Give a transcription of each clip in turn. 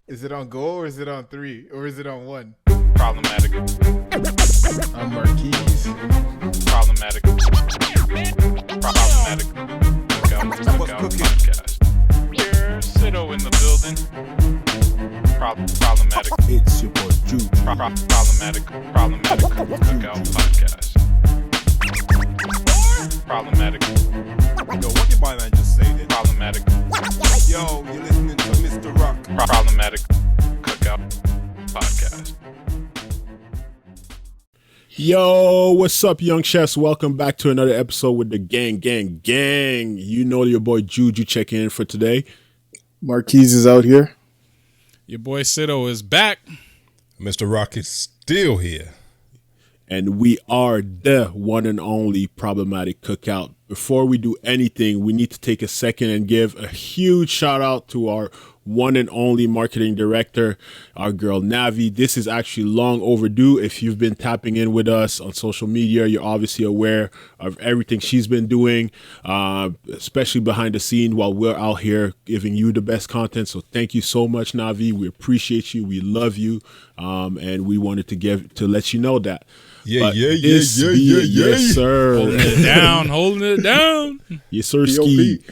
Is it on go or is it on 3 or is it on 1? Problematic. I'm Marquise. Problematic. Problematic. Look out podcast. Yeah, Sito in the building. Problematic. It's your boy Juju. Problematic. Look out podcast. Problematic. Yo, what did my man just say then? Problematic. Yo, you're listening to Mr. Rock. Problematic. Cookout podcast. Yo, what's up, young chefs? Welcome back to another episode with the gang. You know your boy Juju checking in for today. Marquise is out here. Your boy Sito is back. Mr. Rock is still here. And we are the one and only Problematic Cookout. Before we do anything, we need to take a second and give a huge shout out to our one and only marketing director, our girl Navi. This is actually long overdue. If you've been tapping in with us on social media, you're obviously aware of everything she's been doing, especially behind the scene while we're out here giving you the best content. So thank you so much, Navi. We appreciate you. We love you. And we wanted to let you know that. Yeah. Yes, sir. Holding it down. Yes, sir, Ski.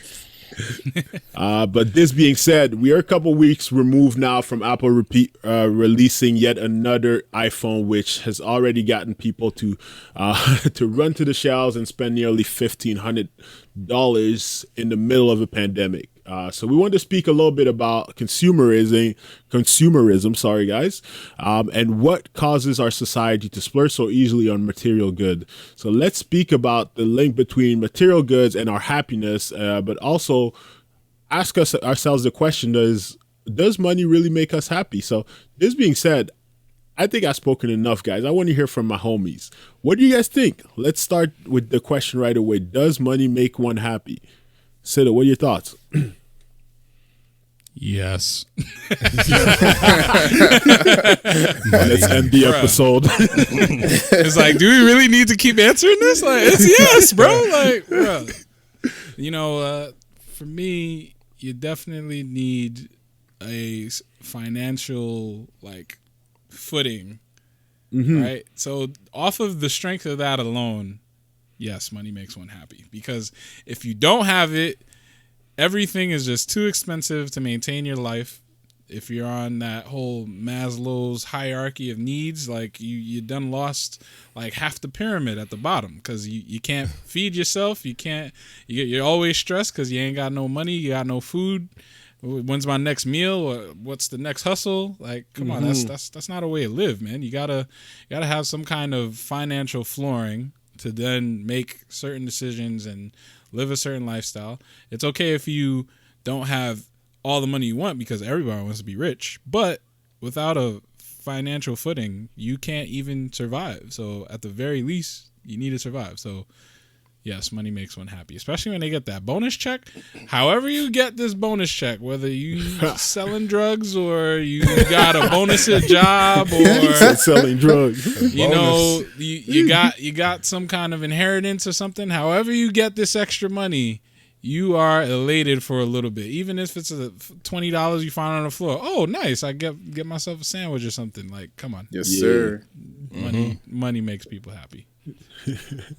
But this being said, we are a couple weeks removed now from Apple releasing yet another iPhone, which has already gotten people to run to the shelves and spend nearly $1,500 in the middle of a pandemic. So we want to speak a little bit about consumerism, sorry guys, and what causes our society to splurge so easily on material good. So let's speak about the link between material goods and our happiness, but also ask ourselves the question, does money really make us happy? So this being said, I think I've spoken enough, guys. I want to hear from my homies. What do you guys think? Let's start with the question right away. Does money make one happy? Sito, what are your thoughts? Yes. Let's end the episode. It's like, do we really need to keep answering this? Like, it's yes, bro. Like, bro. You know, for me, you definitely need a financial footing, right? So off of the strength of that alone, yes, money makes one happy. Because if you don't have it, everything is just too expensive to maintain your life. If you're on that whole Maslow's hierarchy of needs, you done lost half the pyramid at the bottom, because you can't feed yourself. You're always stressed because you ain't got no money, you got no food. When's my next meal, or what's the next hustle? Come on, that's not a way to live, man. You gotta have some kind of financial flooring to then make certain decisions and live a certain lifestyle. It's okay if you don't have all the money you want, because everybody wants to be rich, but without a financial footing, you can't even survive. So at the very least, you need to survive. So yes, money makes one happy, especially when they get that bonus check. However you get this bonus check, whether you selling drugs or you got a bonus at a job or selling drugs, you know, you got some kind of inheritance or something. However you get this extra money, you are elated for a little bit, even if it's $20 you find on the floor. Oh, nice! I get myself a sandwich or something. Come on, Yes, sir. Money makes people happy.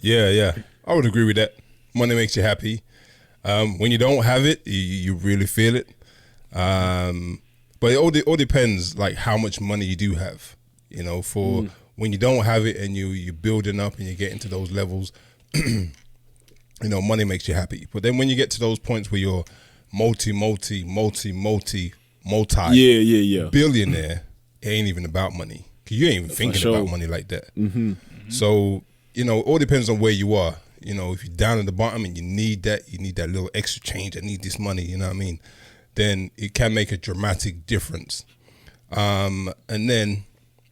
Yeah. I would agree with that. Money makes you happy. When you don't have it, you really feel it. But it all depends, how much money you do have. You know, for when you don't have it and you're building up and you get into those levels, you know, money makes you happy. But then when you get to those points where you're multi billionaire, it ain't even about money. 'Cause you ain't even thinking about money like that. So, you know, it all depends on where you are. You know, if you're down at the bottom and you need that little extra change, I need this money, you know what I mean? Then it can make a dramatic difference. And then,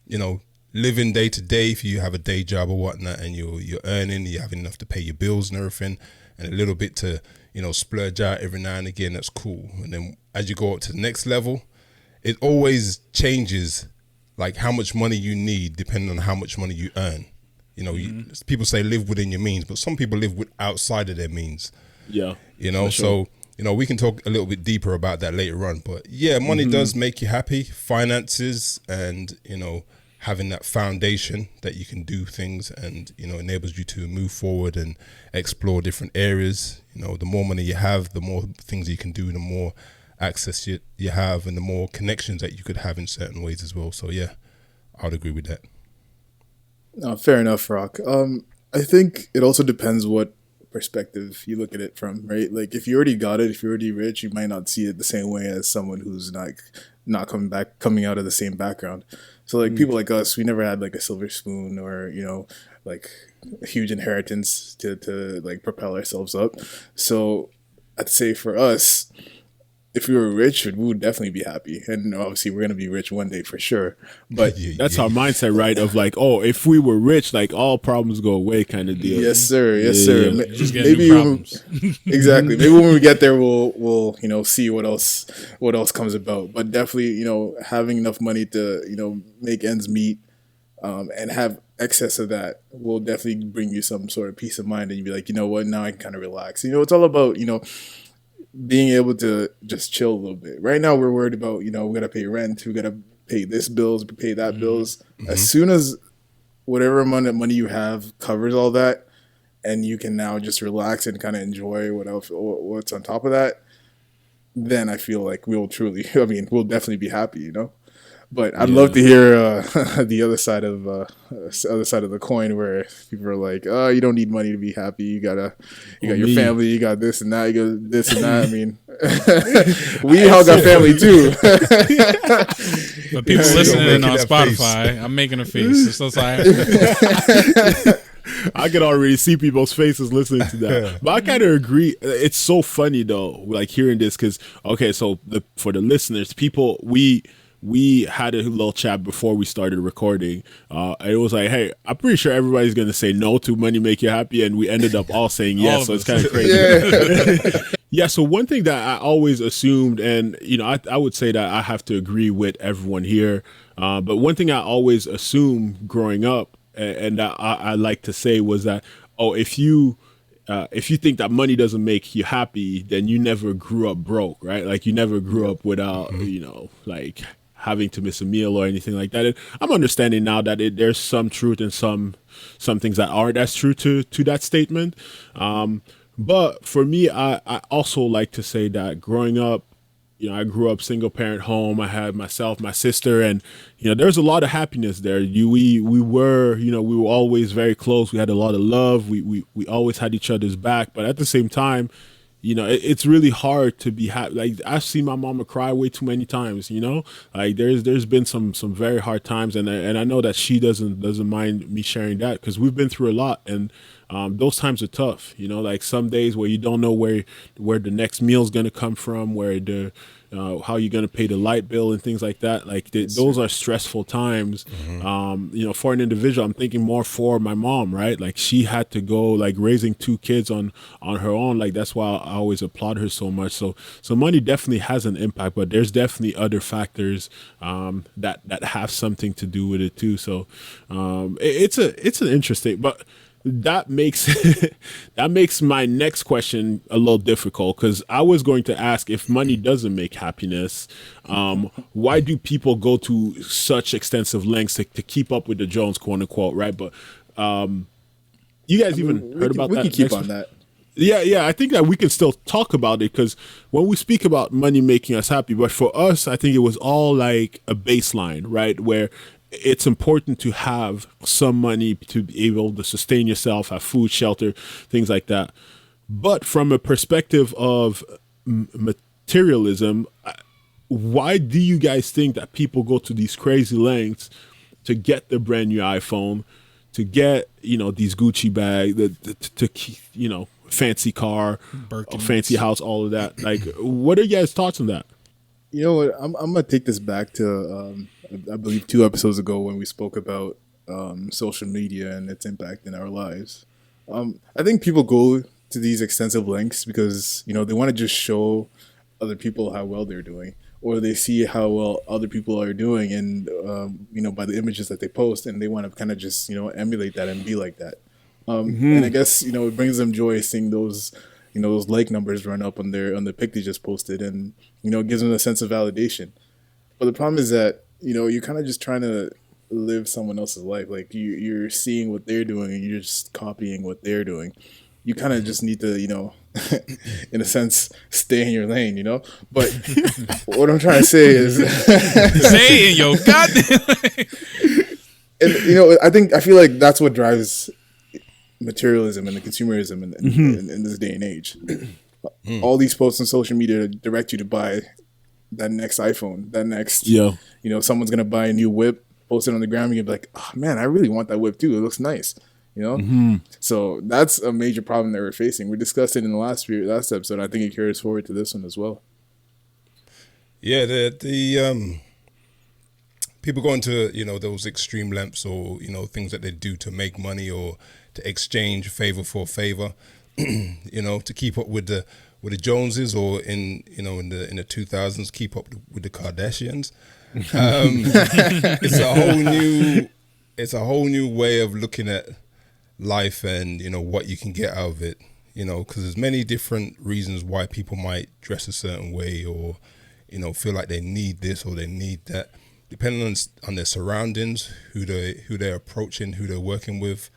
you know, living day to day, if you have a day job or whatnot and you're earning, you have enough to pay your bills and everything, and a little bit to, you know, splurge out every now and again, that's cool. And then as you go up to the next level, it always changes, how much money you need depending on how much money you earn. You know, people say live within your means, but some people live outside of their means. Yeah. You know, sure. So you know, we can talk a little bit deeper about that later on. But yeah, money does make you happy. Finances and, you know, having that foundation that you can do things and, you know, enables you to move forward and explore different areas. You know, the more money you have, the more things you can do, the more access you have, and the more connections that you could have in certain ways as well. So yeah, I would agree with that. No, fair enough, Rock. I think it also depends what perspective you look at it from, right? Like if you already got it, if you're already rich, you might not see it the same way as someone who's not coming out of the same background. So like people like us, we never had like a silver spoon or, you know, like a huge inheritance to like propel ourselves up. So I'd say for us, if we were rich, we would definitely be happy. And obviously we're going to be rich one day for sure. But that's our mindset, right? Of like, oh, if we were rich, like all problems go away kind of deal. Yes, sir. Yes, sir. Yeah. Just get new problems. Exactly. Maybe when we get there, we'll you know, see what else comes about. But definitely, you know, having enough money to, you know, make ends meet, and have excess of that will definitely bring you some sort of peace of mind. And you'd be like, you know what, now I can kind of relax. You know, it's all about, you know, being able to just chill a little bit. Right now, we're worried about, you know, we got to pay rent, we got to pay this bills, pay that bills. As soon as whatever amount of money you have covers all that, and you can now just relax and kind of enjoy what's on top of that, then I feel like we'll definitely be happy, you know. But I'd love to hear the other side of the coin, where people are like, "Oh, you don't need money to be happy. You got your family, you got this and that, you got this and that." I mean, we all got family too. But people listening on Spotify, I'm making a face. So I can already see people's faces listening to that. But I kind of agree. It's so funny though, like hearing this, because so for the listeners, people, we had a little chat before we started recording. It was like, hey, I'm pretty sure everybody's going to say no to money make you happy. And we ended up all saying yes. So it's kind of crazy. Yeah. So one thing that I always assumed, and, you know, I would say that I have to agree with everyone here. But one thing I always assumed growing up, and that I like to say, was that, if you think that money doesn't make you happy, then you never grew up broke, right? Like you never grew up without, you know, like having to miss a meal or anything like that. And I'm understanding now that there's some truth in some things that aren't as true to that statement. But for me, I also like to say that growing up, you know, I grew up single parent home. I had myself, my sister, and, you know, there's a lot of happiness there. We were always very close. We had a lot of love. We always had each other's back. But at the same time, you know, it's really hard to be happy. Like I've seen my mama cry way too many times. You know, like there's been some very hard times, and I know that she doesn't mind me sharing that, because we've been through a lot, and those times are tough. You know, like some days where you don't know where the next meal's gonna come from, where how you're gonna pay the light bill and things like that. Like those are stressful times. You know, for an individual, I'm thinking more for my mom, right? Like she had to go, like raising 2 kids on her own. Like that's why I always applaud her so much. So money definitely has an impact, but there's definitely other factors that have something to do with it too. So it's an interesting, but that makes my next question a little difficult, because I was going to ask, if money doesn't make happiness, why do people go to such extensive lengths to keep up with the Jones, quote unquote, right? But you guys heard about that? We can keep on that. Yeah, I think that we can still talk about it, because when we speak about money making us happy, but for us, I think it was all like a baseline, right? Where it's important to have some money to be able to sustain yourself, have food, shelter, things like that. But from a perspective of materialism, why do you guys think that people go to these crazy lengths to get the brand new iPhone, to get, you know, these Gucci bags, to you know, fancy car, fancy house, all of that? Like, what are you guys' thoughts on that? You know what? I'm gonna take this back to I believe 2 episodes ago when we spoke about social media and its impact in our lives. I think people go to these extensive lengths because, you know, they want to just show other people how well they're doing, or they see how well other people are doing, and you know, by the images that they post, and they want to kind of just, you know, emulate that and be like that. And I guess, you know, it brings them joy seeing those, those like numbers run up on the pic they just posted, and it gives them a sense of validation. But the problem is that you're kind of just trying to live someone else's life. Like you're seeing what they're doing and you're just copying what they're doing. You kind of just need to, in a sense, stay in your lane, But what I'm trying to say is, stay in your goddamn lane. And I feel like that's what drives materialism and the consumerism in this day and age. All these posts on social media direct you to buy that next iPhone, that next, someone's gonna buy a new whip, post it on the gram, and you'll be like, oh man, I really want that whip too. It looks nice. So that's a major problem that we're facing. We discussed it in the last episode. I think it carries forward to this one as well. Yeah, the people go into those extreme lengths or things that they do to make money or to exchange favor for favor, to keep up with the Joneses, or in the 2000s keep up with the Kardashians. It's a whole new way of looking at life and what you can get out of it, because there's many different reasons why people might dress a certain way or feel like they need this or they need that, depending on their surroundings, who they're approaching, who they're working with,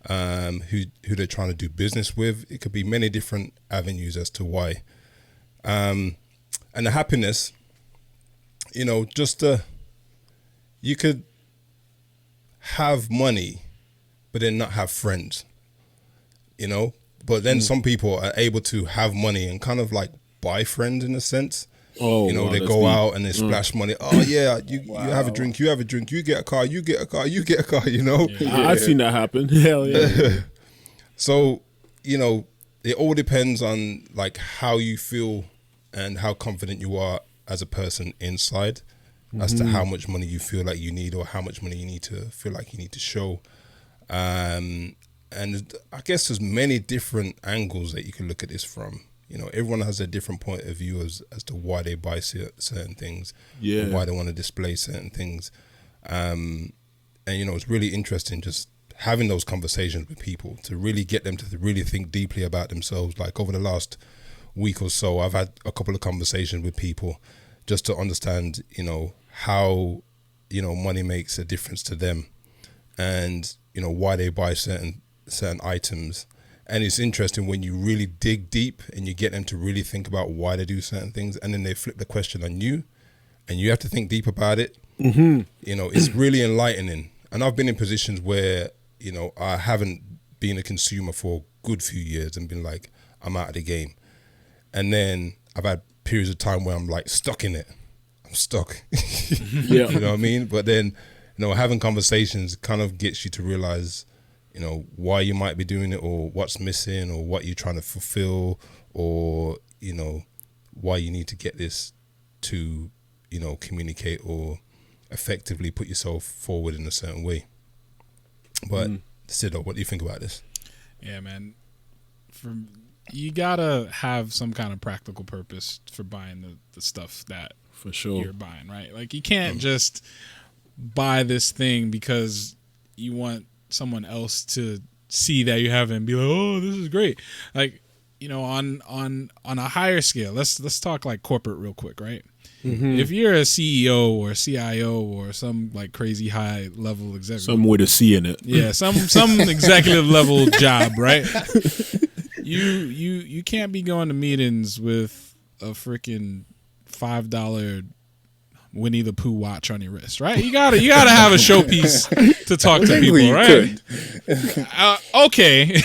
who they're trying to do business with. It could be many different avenues as to why, and the happiness, you could have money but then not have friends, but then some people are able to have money and kind of like buy friends in a sense. They go out and they splash money. Oh yeah, you have a drink, you get a car, you get a car. I've seen that happen. Hell yeah. So it all depends on like how you feel and how confident you are as a person inside, as to how much money you feel like you need or how much money you need to feel like you need to show. And I guess there's many different angles that you can look at this from. Everyone has a different point of view as to why they buy certain things, and why they want to display certain things. And it's really interesting just having those conversations with people to really get them to really think deeply about themselves. Like over the last week or so, I've had a couple of conversations with people just to understand, how, money makes a difference to them, and, why they buy certain items. And it's interesting when you really dig deep and you get them to really think about why they do certain things, and then they flip the question on you and you have to think deep about it. It's really enlightening. And I've been in positions where, I haven't been a consumer for a good few years and been like, I'm out of the game. And then I've had periods of time where I'm like stuck in it. I'm stuck. Yeah. You know what I mean? But then, having conversations kind of gets you to realize, why you might be doing it, or what's missing, or what you're trying to fulfill, or, why you need to get this to, communicate or effectively put yourself forward in a certain way. But Sido, what do you think about this? Yeah, man. You gotta have some kind of practical purpose for buying the stuff that for sure you're buying, right? Like you can't just buy this thing because you want someone else to see that you have it and be like, oh, this is great. Like, on a higher scale, let's talk like corporate real quick, right? If you're a CEO or a CIO or some like crazy high level executive, some with a C in it, yeah, some executive level job, right? You can't be going to meetings with a freaking $5 Winnie the Pooh watch on your wrist, right? You gotta have a showpiece to talk to people, right? Okay,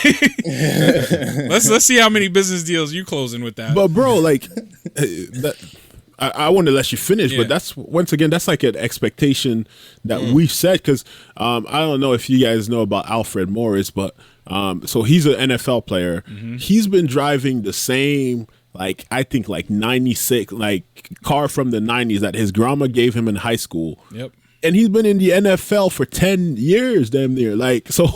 let's see how many business deals you closing with that. But bro, like I want to let you finish, but that's once again that's like an expectation that we set, because I don't know if you guys know about Alfred Morris, but so he's an NFL player. He's been driving the same, like I think like 96 like car from the 90s that his grandma gave him in high school. Yep. And he's been in the NFL for 10 years damn near. Like so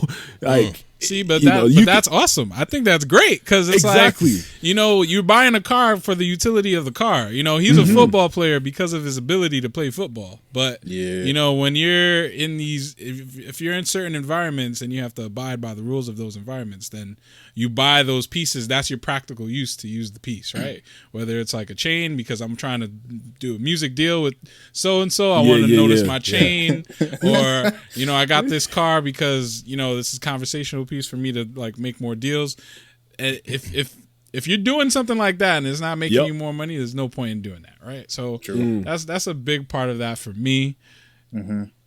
like See, but you know, you that's awesome. I think that's great because it's Exactly. like, you know, you're buying a car for the utility of the car. You know, he's a football player because of his ability to play football. But, you know, when you're in these, if you're in certain environments and you have to abide by the rules of those environments, then you buy those pieces. That's your practical use to use the piece, right? Whether it's like a chain because I'm trying to do a music deal with so-and-so. I want to notice my chain. Or, you know, I got this car because, you know, this is conversational piece for me to like make more deals. And if you're doing something like that and it's not making you more money, there's no point in doing that, right? So that's a big part of that for me.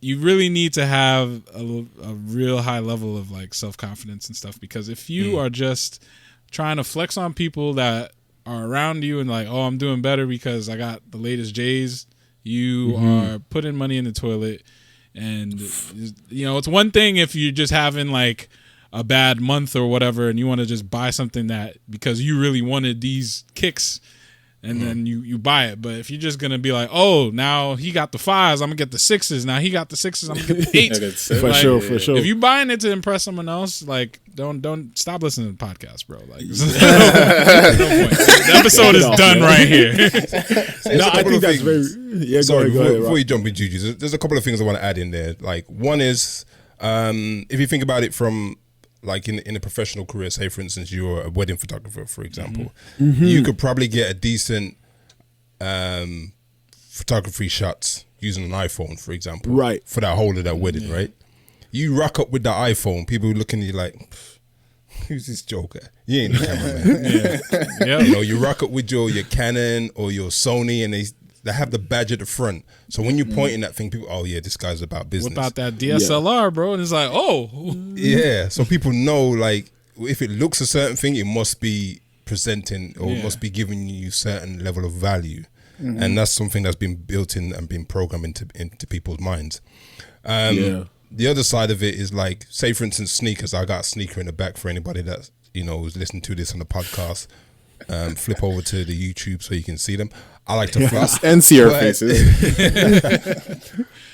You really need to have a real high level of like self-confidence and stuff, because if you are just trying to flex on people that are around you and like, oh, I'm doing better because I got the latest J's, you are putting money in the toilet. And, you know, it's one thing if you're just having like a bad month or whatever and you want to just buy something that because you really wanted these kicks and then you buy it. But if you're just going to be like, oh, now he got the 5s, I'm going to get the 6s. Now he got the 6s, I'm going to get the 8s. For sure. If you're buying it to impress someone else, like, don't stop listening to the podcast, bro. Like, no point. The episode is done right here. No, I think that's very... Yeah, Sorry, go ahead, before you jump in, Juju, there's a couple of things I want to add in there. Like, one is, if you think about it from, like, in a professional career, say, for instance, you're a wedding photographer, for example, you could probably get a decent photography shots using an iPhone, for example, right, for that whole of that wedding, right? You rock up with the iPhone, people looking at you like, who's this joker? You ain't the cameraman. You know, you rock up with your Canon or your Sony, and they have the badge at the front. So when you're pointing that thing, people, oh yeah, this guy's about business. Whip out that DSLR, bro, and it's like, oh. Yeah, so people know, like, if it looks a certain thing, it must be presenting or it must be giving you certain level of value. And that's something that's been built in and been programmed into people's minds. The other side of it is like, say for instance, sneakers. I got a sneaker in the back for anybody that, you know, who's listening to this on the podcast. Flip over to the YouTube so you can see them. I like to fly and see our faces.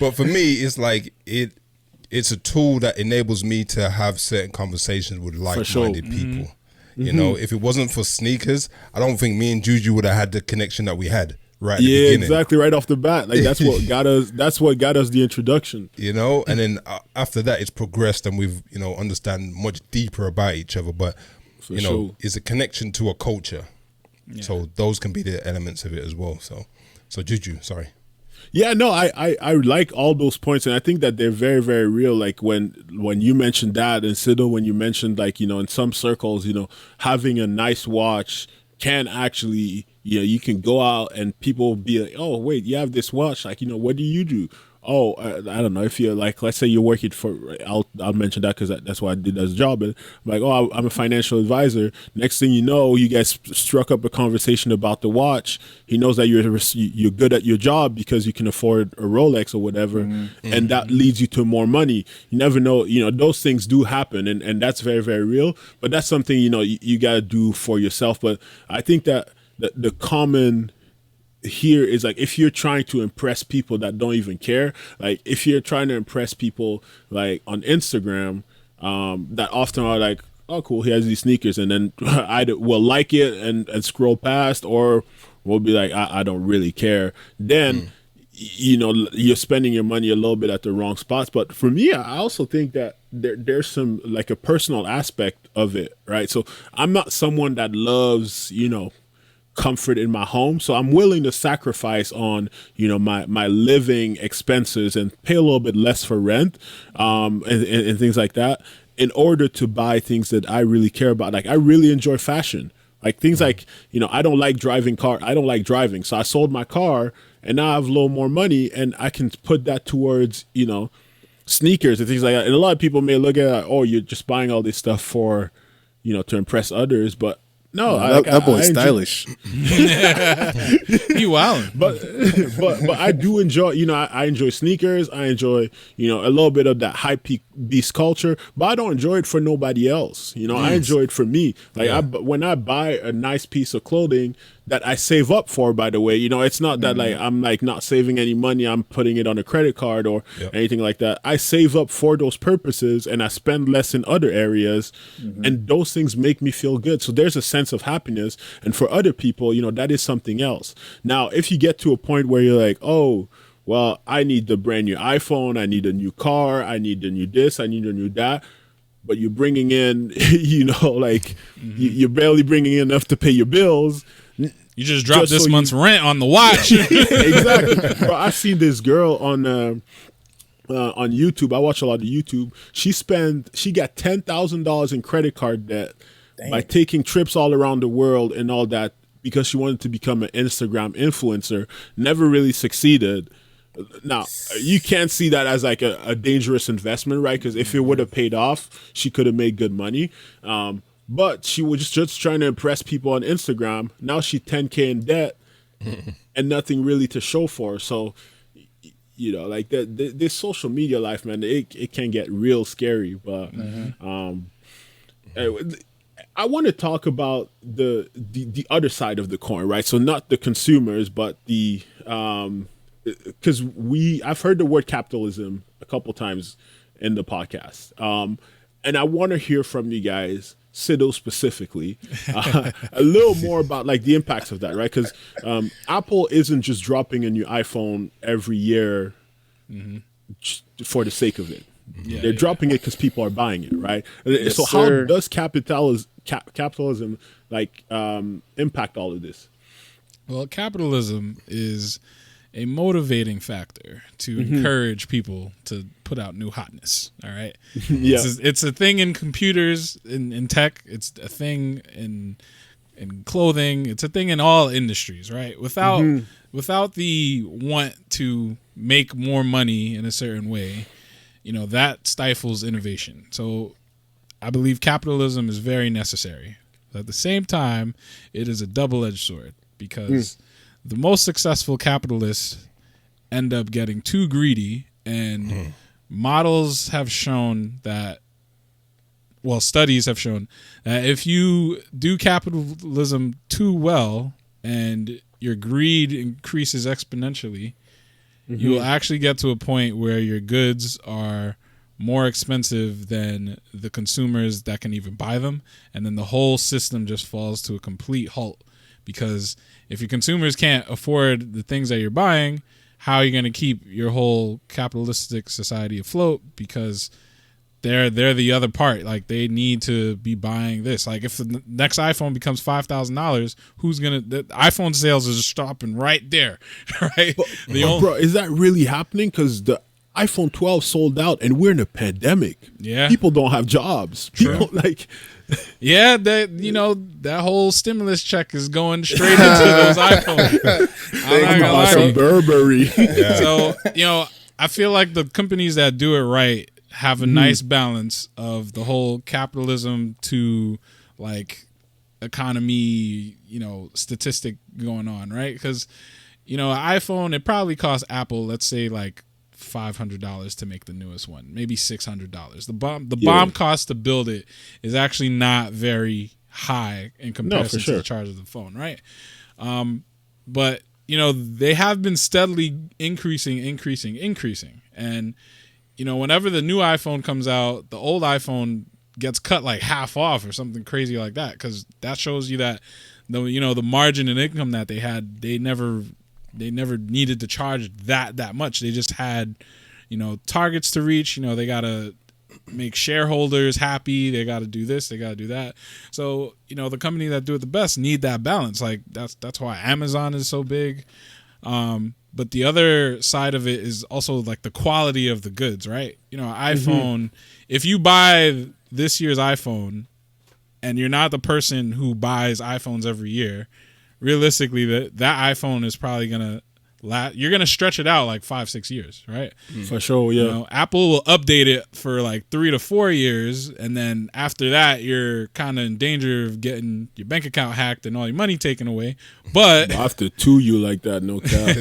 But for me, it's like it's a tool that enables me to have certain conversations with like-minded people. You know, if it wasn't for sneakers, I don't think me and Juju would have had the connection that we had right at the beginning. Exactly, right off the bat. Like that's what got us. That's what got us the introduction. You know, and then after that, it's progressed, and we've, you know, understand much deeper about each other. But you know, it's a connection to a culture. Yeah. So those can be the elements of it as well. So Juju, sorry. Yeah, no, I like all those points, and I think that they're very, very real. Like when you mentioned that, and Sido, when you mentioned, like, you know, in some circles, you know, having a nice watch can actually, you know, you can go out and people will be like, oh, wait, you have this watch, like, you know, what do you do? Oh, I don't know, if you're like, let's say you're working for, I'll mention that because that's what I did as a job. And I'm like, oh, I'm a financial advisor. Next thing you know, you guys struck up a conversation about the watch. He knows that you're good at your job because you can afford a Rolex or whatever, and that leads you to more money. You never know, you know, those things do happen, and that's very, very real. But that's something, you know, you got to do for yourself. But I think that the common here is like, if you're trying to impress people that don't even care, like if you're trying to impress people like on Instagram, that often are like, oh cool, he has these sneakers, and then either will like it and scroll past, or we'll be like, I don't really care. Then you know, you're spending your money a little bit at the wrong spots. But for me, I also think that there's some like a personal aspect of it, right? So I'm not someone that loves, you know, comfort in my home, so I'm willing to sacrifice on, you know, my living expenses and pay a little bit less for rent, and things like that, in order to buy things that I really care about. Like I really enjoy fashion, like things like, you know, I don't like driving, so I sold my car and now I have a little more money and I can put that towards, you know, sneakers and things like that. And a lot of people may look at, oh, you're just buying all this stuff for, you know, to impress others, but no, that boy's stylish. You wildin'. But I do enjoy, you know, I enjoy sneakers. I enjoy, you know, a little bit of that hype beast culture, but I don't enjoy it for nobody else. You know, I enjoy it for me. Like when I buy a nice piece of clothing that I save up for, by the way. It's not that like I'm like not saving any money, I'm putting it on a credit card or anything like that. I save up for those purposes and I spend less in other areas, and those things make me feel good. So there's a sense of happiness. And for other people, that is something else. Now, if you get to a point where you're like, oh, well, I need the brand new iPhone, I need a new car, I need a new this, I need a new that, but you're bringing in, you're barely bringing in enough to pay your bills. You just dropped this month's rent on the watch. Exactly. Bro, I've seen this girl on YouTube. I watch a lot of YouTube. She got $10,000 in credit card debt by taking trips all around the world and all that because she wanted to become an Instagram influencer. Never really succeeded. Now, you can't see that as like a dangerous investment, right? Because if it would have paid off, she could have made good money. But she was just trying to impress people on Instagram. Now she's $10K in debt and nothing really to show for. So, like this social media life, man, it can get real scary. But I want to talk about the other side of the coin, right? So not the consumers, but the because I've heard the word capitalism a couple times in the podcast, and I want to hear from you guys. Sido specifically, a little more about like the impacts of that, right? Because Apple isn't just dropping a new iPhone every year for the sake of it. They're dropping it because people are buying it, right? Yes, so sir. how does capitalism like impact all of this? Well, capitalism is a motivating factor to encourage people to put out new hotness. All right. Yeah. It's a thing in computers, in tech. It's a thing in clothing. It's a thing in all industries, right? Without the want to make more money in a certain way, that stifles innovation. So I believe capitalism is very necessary. But at the same time, it is a double-edged sword because the most successful capitalists end up getting too greedy, and models have shown that, well, studies have shown that if you do capitalism too well and your greed increases exponentially, you will actually get to a point where your goods are more expensive than the consumers that can even buy them, and then the whole system just falls to a complete halt. Because if your consumers can't afford the things that you're buying, how are you going to keep your whole capitalistic society afloat? Because they're the other part. Like, they need to be buying this. Like, if the next iPhone becomes $5,000, who's gonna? The iPhone sales is stopping right there, right? Bro, is that really happening? Because the iPhone 12 sold out, and we're in a pandemic. Yeah, people don't have jobs. People yeah, that whole stimulus check is going straight into those iPhones. I'm not gonna lie to you. Burberry. So I feel like the companies that do it right have a nice balance of the whole capitalism to like economy, statistic going on, right? Because an iPhone, it probably costs Apple, let's say like $500 to make the newest one, maybe $600. The BOM cost to build it is actually not very high in comparison to the charge of the phone, right? But they have been steadily increasing, and whenever the new iPhone comes out, the old iPhone gets cut like half off or something crazy like that, because that shows you that the margin and income that they had, they never needed to charge that much. They just had, targets to reach. They got to make shareholders happy. They got to do this. They got to do that. So, the company that do it the best need that balance. Like, that's why Amazon is so big. But the other side of it is also like the quality of the goods, right? iPhone, if you buy this year's iPhone and you're not the person who buys iPhones every year, realistically, that iPhone is probably gonna you're gonna stretch it out like 5-6 years, right? For sure, yeah. Apple will update it for like 3 to 4 years, and then after that, you're kind of in danger of getting your bank account hacked and all your money taken away. But after 2, you like that, no cap.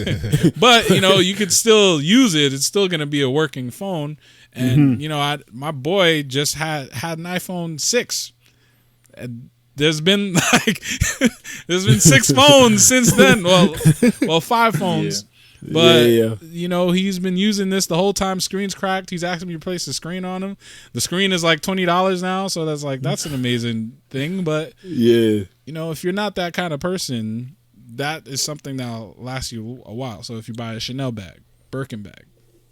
But you could still use it. It's still gonna be a working phone. And my boy just had an iPhone 6. And there's been like there's been 6 phones since then. Well, 5 phones. But you know, he's been using this the whole time. Screen's cracked. He's asking me to replace the screen on him. The screen is like $20 now, so that's an amazing thing. But you know, if you're not that kind of person, that is something that'll last you a while. So if you buy a Chanel bag, Birkin bag,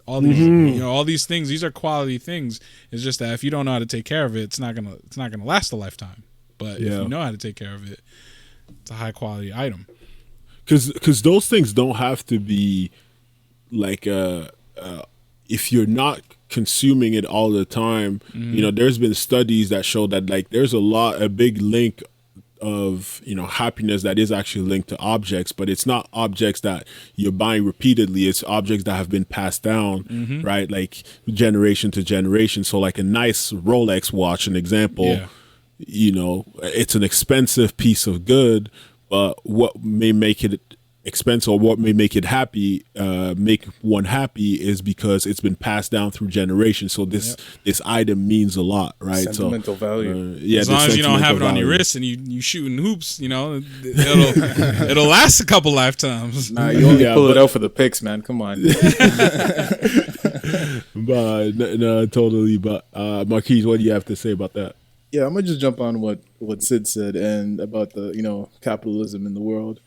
all these you know, all these things, these are quality things. It's just that if you don't know how to take care of it, it's not gonna last a lifetime. But if you know how to take care of it, it's a high quality item. Because those things don't have to be like if you're not consuming it all the time. You know, there's been studies that show that like there's a big link of, you know, happiness that is actually linked to objects, but it's not objects that you're buying repeatedly. It's objects that have been passed down, right? Like generation to generation. So like a nice Rolex watch, an example, you know, it's an expensive piece of good. What may make it expensive or what may make it make one happy is because it's been passed down through generations. So this item means a lot, right? Sentimental value. As long as you don't have it on your wrist and you shooting hoops, you know, it'll last a couple lifetimes. Nah, you only pull it out for the pics, man. Come on. But no, totally. But Marquise, what do you have to say about that? Yeah, I'm gonna just jump on what Sid said and about the, you know, capitalism in the world.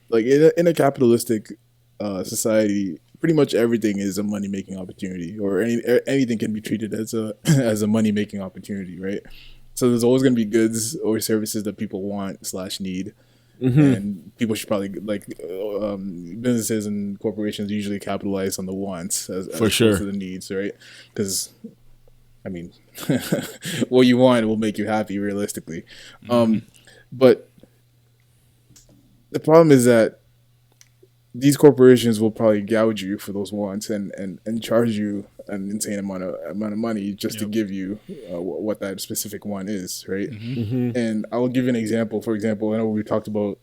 Like in a capitalistic society, pretty much everything is a money making opportunity, or anything can be treated as a money making opportunity, right? So there's always gonna be goods or services that people want / need, and people should probably businesses and corporations usually capitalize on the wants as opposed to the needs, right? Because I mean, what you want will make you happy, realistically. But the problem is that these corporations will probably gouge you for those wants and charge you an insane amount of money just to give you what that specific one is, right? And I will give you an example. For example, I know we talked about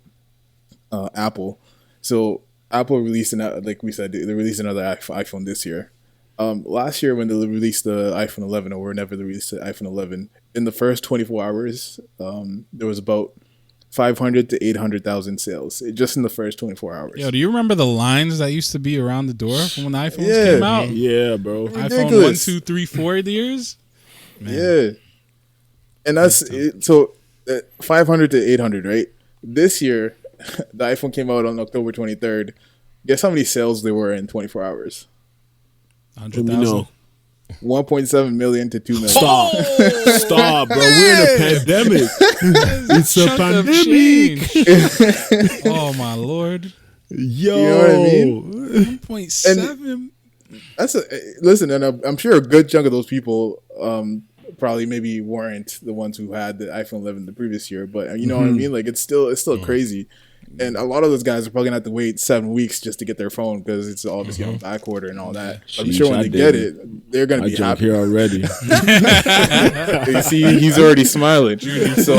Apple. So Apple released like we said, they released another iPhone this year. Last year when they released the iPhone 11, or whenever they released the iPhone 11, in the first 24 hours, there was about 500 to 800,000 sales just in the first 24 hours. Yo, do you remember the lines that used to be around the door from when the iPhones came out? Yeah, bro. iPhone 1, 2, 3, 4 years? Man. Yeah. And that's so 500 to 800, right? This year, the iPhone came out on October 23rd. Guess how many sales there were in 24 hours? 100,000. 1.7 million to 2 million. Stop, bro. We're in a pandemic. It's a pandemic. Oh my Lord. Yo. You know what I mean? 1.7. Listen, and I'm sure a good chunk of those people probably maybe weren't the ones who had the iPhone 11 the previous year, but you know what I mean? Like it's still crazy. And a lot of those guys are probably going to have to wait 7 weeks just to get their phone because it's obviously on back order and all that. I'm sure when they get it, they're going to be happy. Here already. You see, he's already smiling. So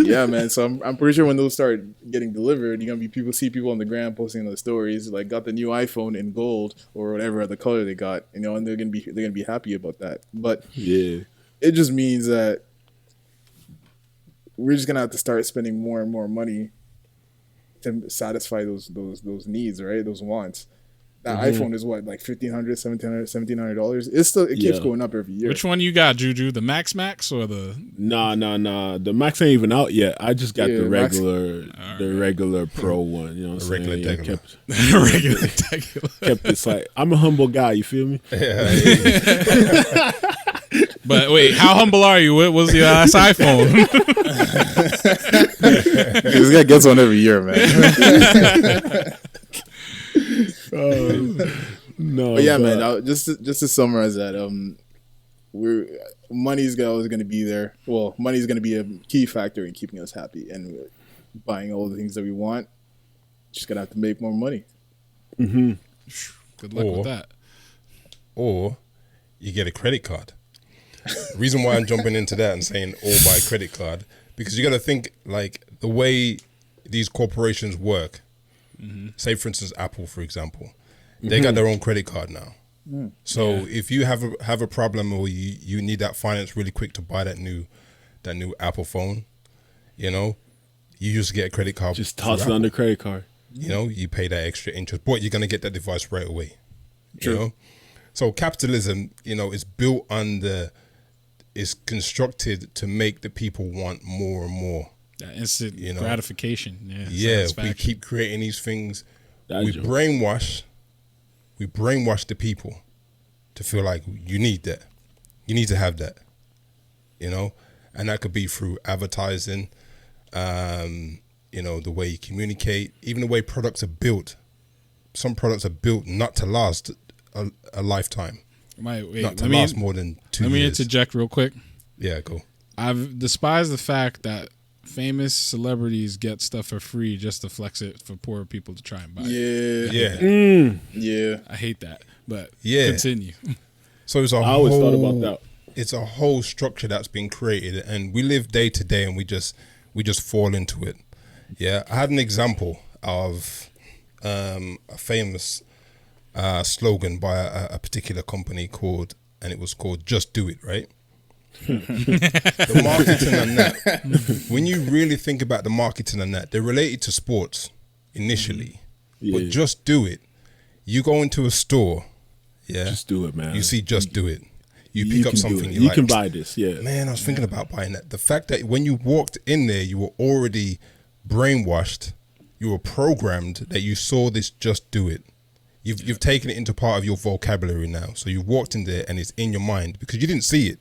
yeah, man. So I'm pretty sure when those start getting delivered, you're going to be see people on the gram posting the stories like got the new iPhone in gold or whatever other color they got, you know, and they're going to be happy about that. But it just means that we're just gonna have to start spending more and more money to satisfy those needs, right? Those wants. That iPhone is what, like $1,500, $1,700. It keeps going up every year. Which one you got, Juju? The Max or the? Nah. The Max ain't even out yet. I just got the regular Pro one. You know what I'm saying? Regular Kept this like I'm a humble guy. You feel me? But wait, how humble are you? What was your last iPhone? This guy gets one every year, man. No, but yeah, man. Just to summarize that, money's always going to be there. Well, money's going to be a key factor in keeping us happy and buying all the things that we want. Just gonna have to make more money. Good luck with that. Or you get a credit card. Reason why I'm jumping into that and saying or buy credit card, because you got to think like the way these corporations work. Say for instance Apple, for example, they got their own credit card now. So if you have a problem or you need that finance really quick to buy that new that new Apple phone, you know, you used to get a credit card. Just toss it on the credit card. You know, you pay that extra interest, but you're going to get that device right away. True. You know? So capitalism, you know, is built is constructed to make the people want more and more. That instant You know? gratification. Yeah, we satisfaction. keep creating these things. That's We true. brainwash the people to feel like you need that. You need to have that. You know? And that could be through advertising, you know, the way you communicate, even the way products are built. Some products are built not to last a lifetime. Wait, Not to let me- last more than 2 Let me years. interject real quick. Yeah, go. I've despised the fact that famous celebrities get stuff for free just to flex it for poor people to try and buy it. Yeah. Yeah. Yeah. I hate that. But Yeah. continue. So it's a I always thought about that. It's a whole structure that's been created, and we live day to day, and we just fall into it. Yeah, I had an example of a famous slogan by a particular company called "Just Do It," right? The marketing and that. When you really think about the marketing and that, they're related to sports initially, but Yeah. Just Do It. You go into a store, yeah, Just do it, man. you see Just Do It. You You pick up can do something it. you You like. can buy this, yeah. Man, I was thinking about buying that. The fact that when you walked in there, you were already brainwashed. You were programmed that you saw this Just Do It. You've taken it into part of your vocabulary now. So you walked in there and it's in your mind because you didn't see it,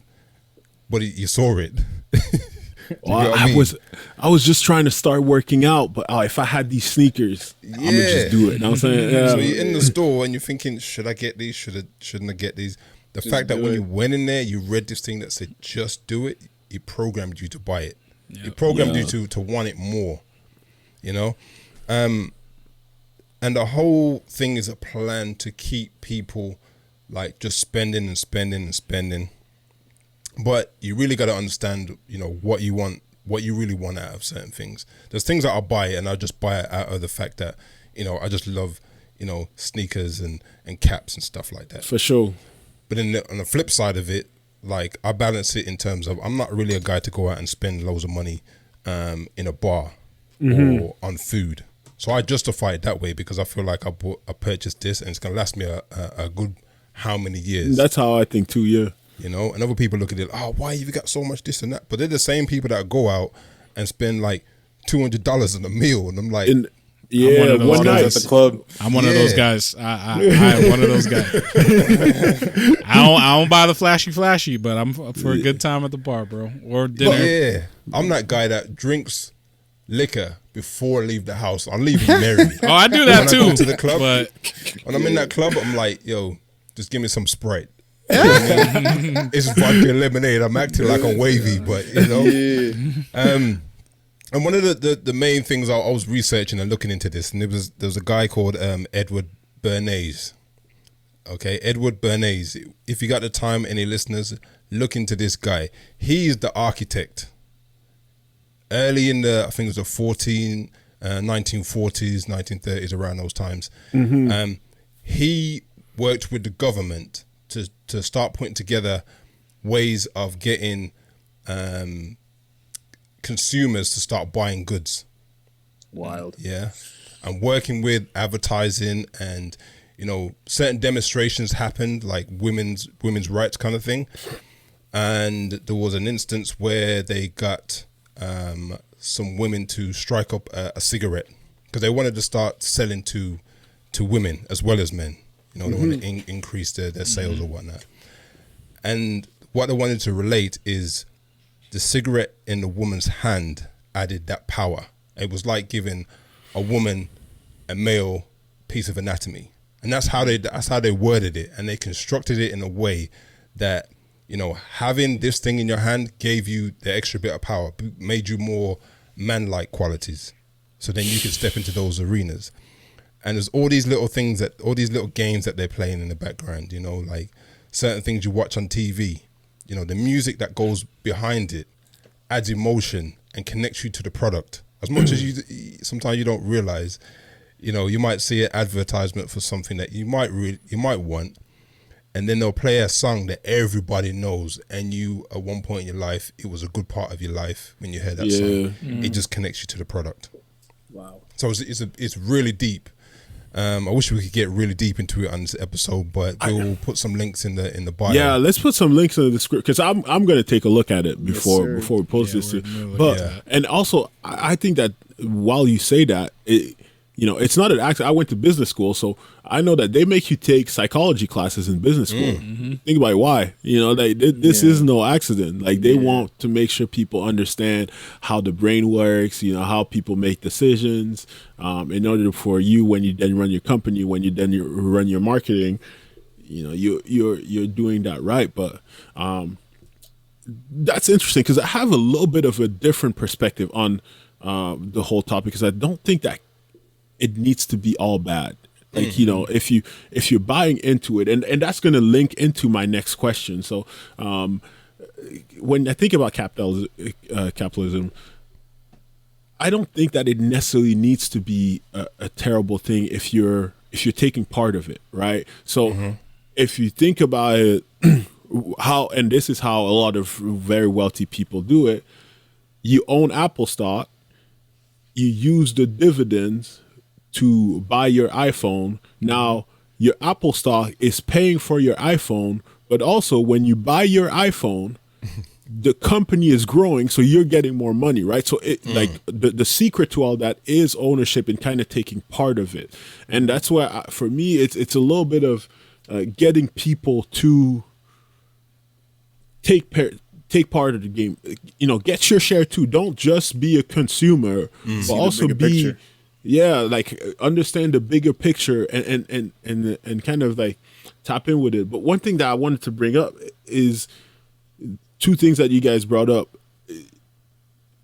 but you saw it. Well, get what I I mean? was just trying to start working out, but if I had these sneakers, I'm gonna Yeah. just do it. You know what I'm saying? Yeah. So you're in the store and you're thinking, should I get these? Shouldn't I get these? The fact that do when it. you went in there, you read this thing that said "Just Do It," it programmed you to buy it. It programmed you to want it more. You know, and the whole thing is a plan to keep people like just spending and spending and spending. But you really got to understand, you know, what you want, what you really want out of certain things. There's things that I'll buy and I'll just buy it out of the fact that, you know, I just love, you know, sneakers and caps and stuff like that. For sure. But then on the flip side of it, like I balance it in terms of I'm not really a guy to go out and spend loads of money in a bar or on food. So I justify it that way because I feel like I purchased this and it's gonna last me a good how many years. That's how I think too, yeah. You know, and other people look at it, oh, why you got so much this and that? But they're the same people that go out and spend like $200 on a meal, and I'm like, one Yeah, of those one guys night. At the club. I'm one of those Yeah. guys. I am one of those guys. I don't buy the flashy, but I'm for a good time at the bar, bro, or dinner. but yeah, I'm that guy that drinks liquor before I leave the house. I'll leave it merry. Oh, I do that When I too. go to the club, But when I'm in that club, I'm like, yo, just give me some Sprite. You know what I mean? It's vodka and lemonade. I'm acting like I'm wavy, but you know. And one of the main things I was researching and looking into this, and there was a guy called Edward Bernays. Okay, Edward Bernays. If you got the time, any listeners, look into this guy. He's the architect. Early in I think it was the 1940s, 1930s, around those times. He worked with the government to start putting together ways of getting consumers to start buying goods. Wild. Yeah. And working with advertising, and you know, certain demonstrations happened, like women's rights kind of thing. And there was an instance where they got some women to strike up a cigarette because they wanted to start selling to women as well as men. You know, they want to increase their sales or whatnot. And what they wanted to relate is the cigarette in the woman's hand added that power. It was like giving a woman a male piece of anatomy. And that's how they worded it. And they constructed it in a way that, you know, having this thing in your hand gave you the extra bit of power, made you more man-like qualities. So then you could step into those arenas. And there's all these little things all these little games that they're playing in the background, you know, like certain things you watch on TV, you know, the music that goes behind it adds emotion and connects you to the product. As much as sometimes you don't realize, you know, you might see an advertisement for something that you might want, and then they'll play a song that everybody knows, and you at one point in your life, it was a good part of your life when you heard that song. It just connects you to the product. Wow. So it's really deep. I wish we could get really deep into it on this episode, but we'll put some links in the bio. Yeah, let's put some links in the description, because I'm going to take a look at it before we post this. And also, I think that while you say that, it's not an accident. I went to business school, so I know that they make you take psychology classes in business school. Think about why. This is no accident. Like, they want to make sure people understand how the brain works, how people make decisions, in order for you, when you then run your company, when you then run your marketing, you're doing that right. But that's interesting, because I have a little bit of a different perspective on the whole topic, because I don't think that it needs to be all bad. Like, if you're buying into it, and that's going to link into my next question. So when I think about capitalism, I don't think that it necessarily needs to be a terrible thing if you're taking part of it, right? So if you think about it, and this is how a lot of very wealthy people do it, you own Apple stock, you use the dividends to buy your iPhone. Now, your Apple stock is paying for your iPhone, but also when you buy your iPhone, the company is growing, so you're getting more money, right? So like the secret to all that is ownership and kind of taking part of it. And that's why, for me, it's a little bit of getting people to take part of the game. Get your share too. Don't just be a consumer, but also be picture. Like, understand the bigger picture and kind of like tap in with it. But one thing that I wanted to bring up is two things that you guys brought up.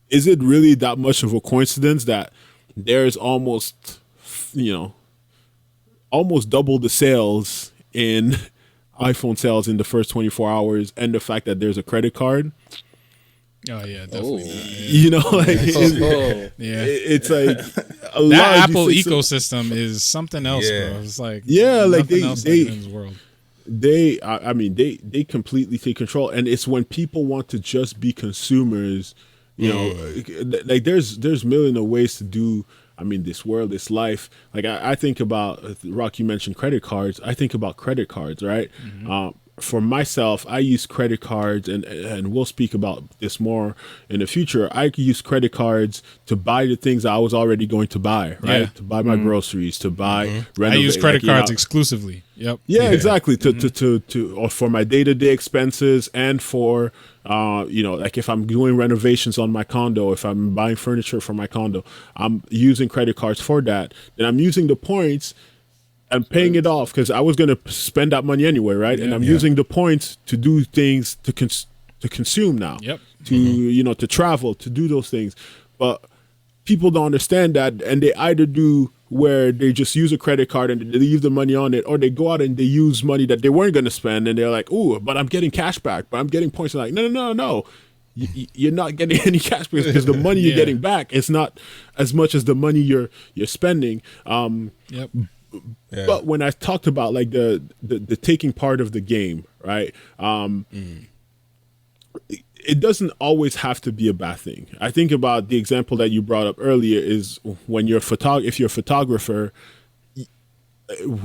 Is it really that much of a coincidence that there's almost double the sales in iPhone sales in the first 24 hours, and the fact that there's a credit card? Oh yeah, definitely. It's like that Apple ecosystem is something else, bro. It's like they in this world. They completely take control, and it's when people want to just be consumers. Like there's millions of ways to do. This world, this life. Like I think about, Rock, you mentioned credit cards. I think about credit cards, right? For myself, I use credit cards, and we'll speak about this more in the future. I use credit cards to buy the things I was already going to buy, right? To buy my groceries, to buy, renovate. I use credit cards exclusively. Yep. Yeah, exactly. To for my day-to-day expenses, and for like if I'm doing renovations on my condo, if I'm buying furniture for my condo, I'm using credit cards for that. Then I'm using the points and paying it off, because I was going to spend that money anyway, right? And I'm using the points to do things to consume now. Yep. To travel, to do those things. But people don't understand that, and they either do where they just use a credit card and they leave the money on it, or they go out and they use money that they weren't going to spend, and they're like, "Ooh, but I'm getting cash back, but I'm getting points." Like, no. You're not getting any cash back, because the money you're getting back is not as much as the money you're spending. But when I talked about like the taking part of the game, right? It doesn't always have to be a bad thing. I think about the example that you brought up earlier is when if you're a photographer.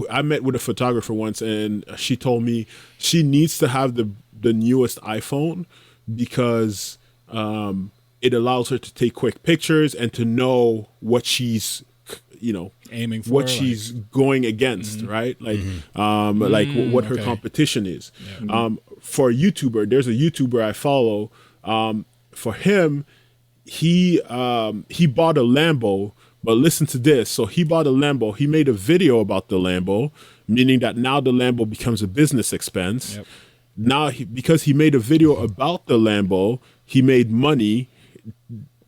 I met with a photographer once, and she told me she needs to have the newest iPhone, because it allows her to take quick pictures and to know what she's aiming for, what she's going against, right? Like what her competition is. For a YouTuber, there's a YouTuber I follow. For him, he bought a Lambo, but listen to this. So he bought a Lambo. He made a video about the Lambo, meaning that now the Lambo becomes a business expense. Now, because he made a video about the Lambo, he made money,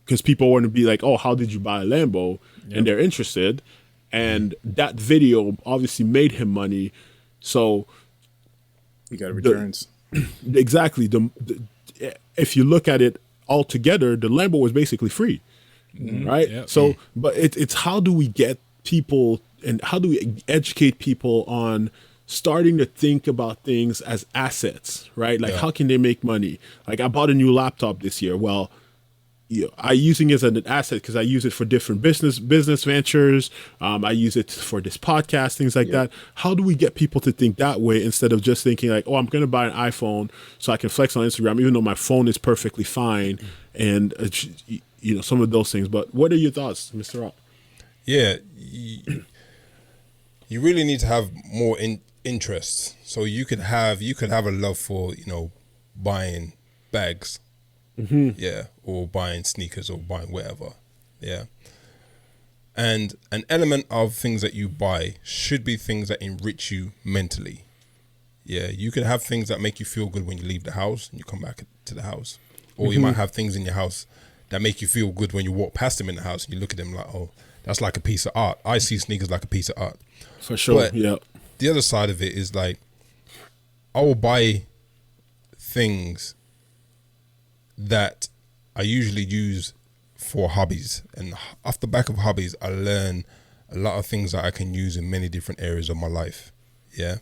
because people want to be like, "Oh, how did you buy a Lambo?" And they're interested. And that video obviously made him money. So you got returns. Exactly. If you look at it all together, the Lambo was basically free, right? Yep. So, but it's how do we get people, and how do we educate people on starting to think about things as assets, right? Like, Yeah. how can they make money? Like, I bought a new laptop this year. Well, I using it as an asset because I use it for different business ventures. I use it for this podcast, things like that. How do we get people to think that way instead of just thinking like, oh, I'm going to buy an iPhone so I can flex on Instagram, even though my phone is perfectly fine, and some of those things. But what are your thoughts, Mr. Rock? Yeah, you really need to have more interests. So you could have a love for buying bags. Yeah, or buying sneakers or buying whatever. Yeah. And an element of things that you buy should be things that enrich you mentally. Yeah, you can have things that make you feel good when you leave the house and you come back to the house. Or you might have things in your house that make you feel good when you walk past them in the house and you look at them like, oh, that's like a piece of art. I see sneakers like a piece of art. For sure, But yeah. the other side of it is like, I will buy things that I usually use for hobbies, and off the back of hobbies I learn a lot of things that I can use in many different areas of my life. Yeah.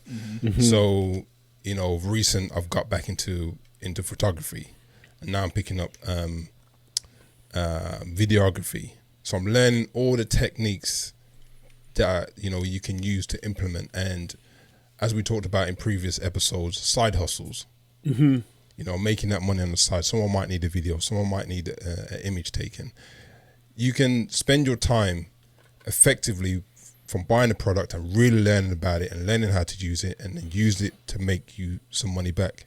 So recent I've got back into photography, and now I'm picking up videography. So I'm learning all the techniques that you can use to implement, and as we talked about in previous episodes, side hustles. Making that money on the side. Someone might need a video. Someone might need an image taken. You can spend your time effectively from buying a product and really learning about it and learning how to use it, and then use it to make you some money back.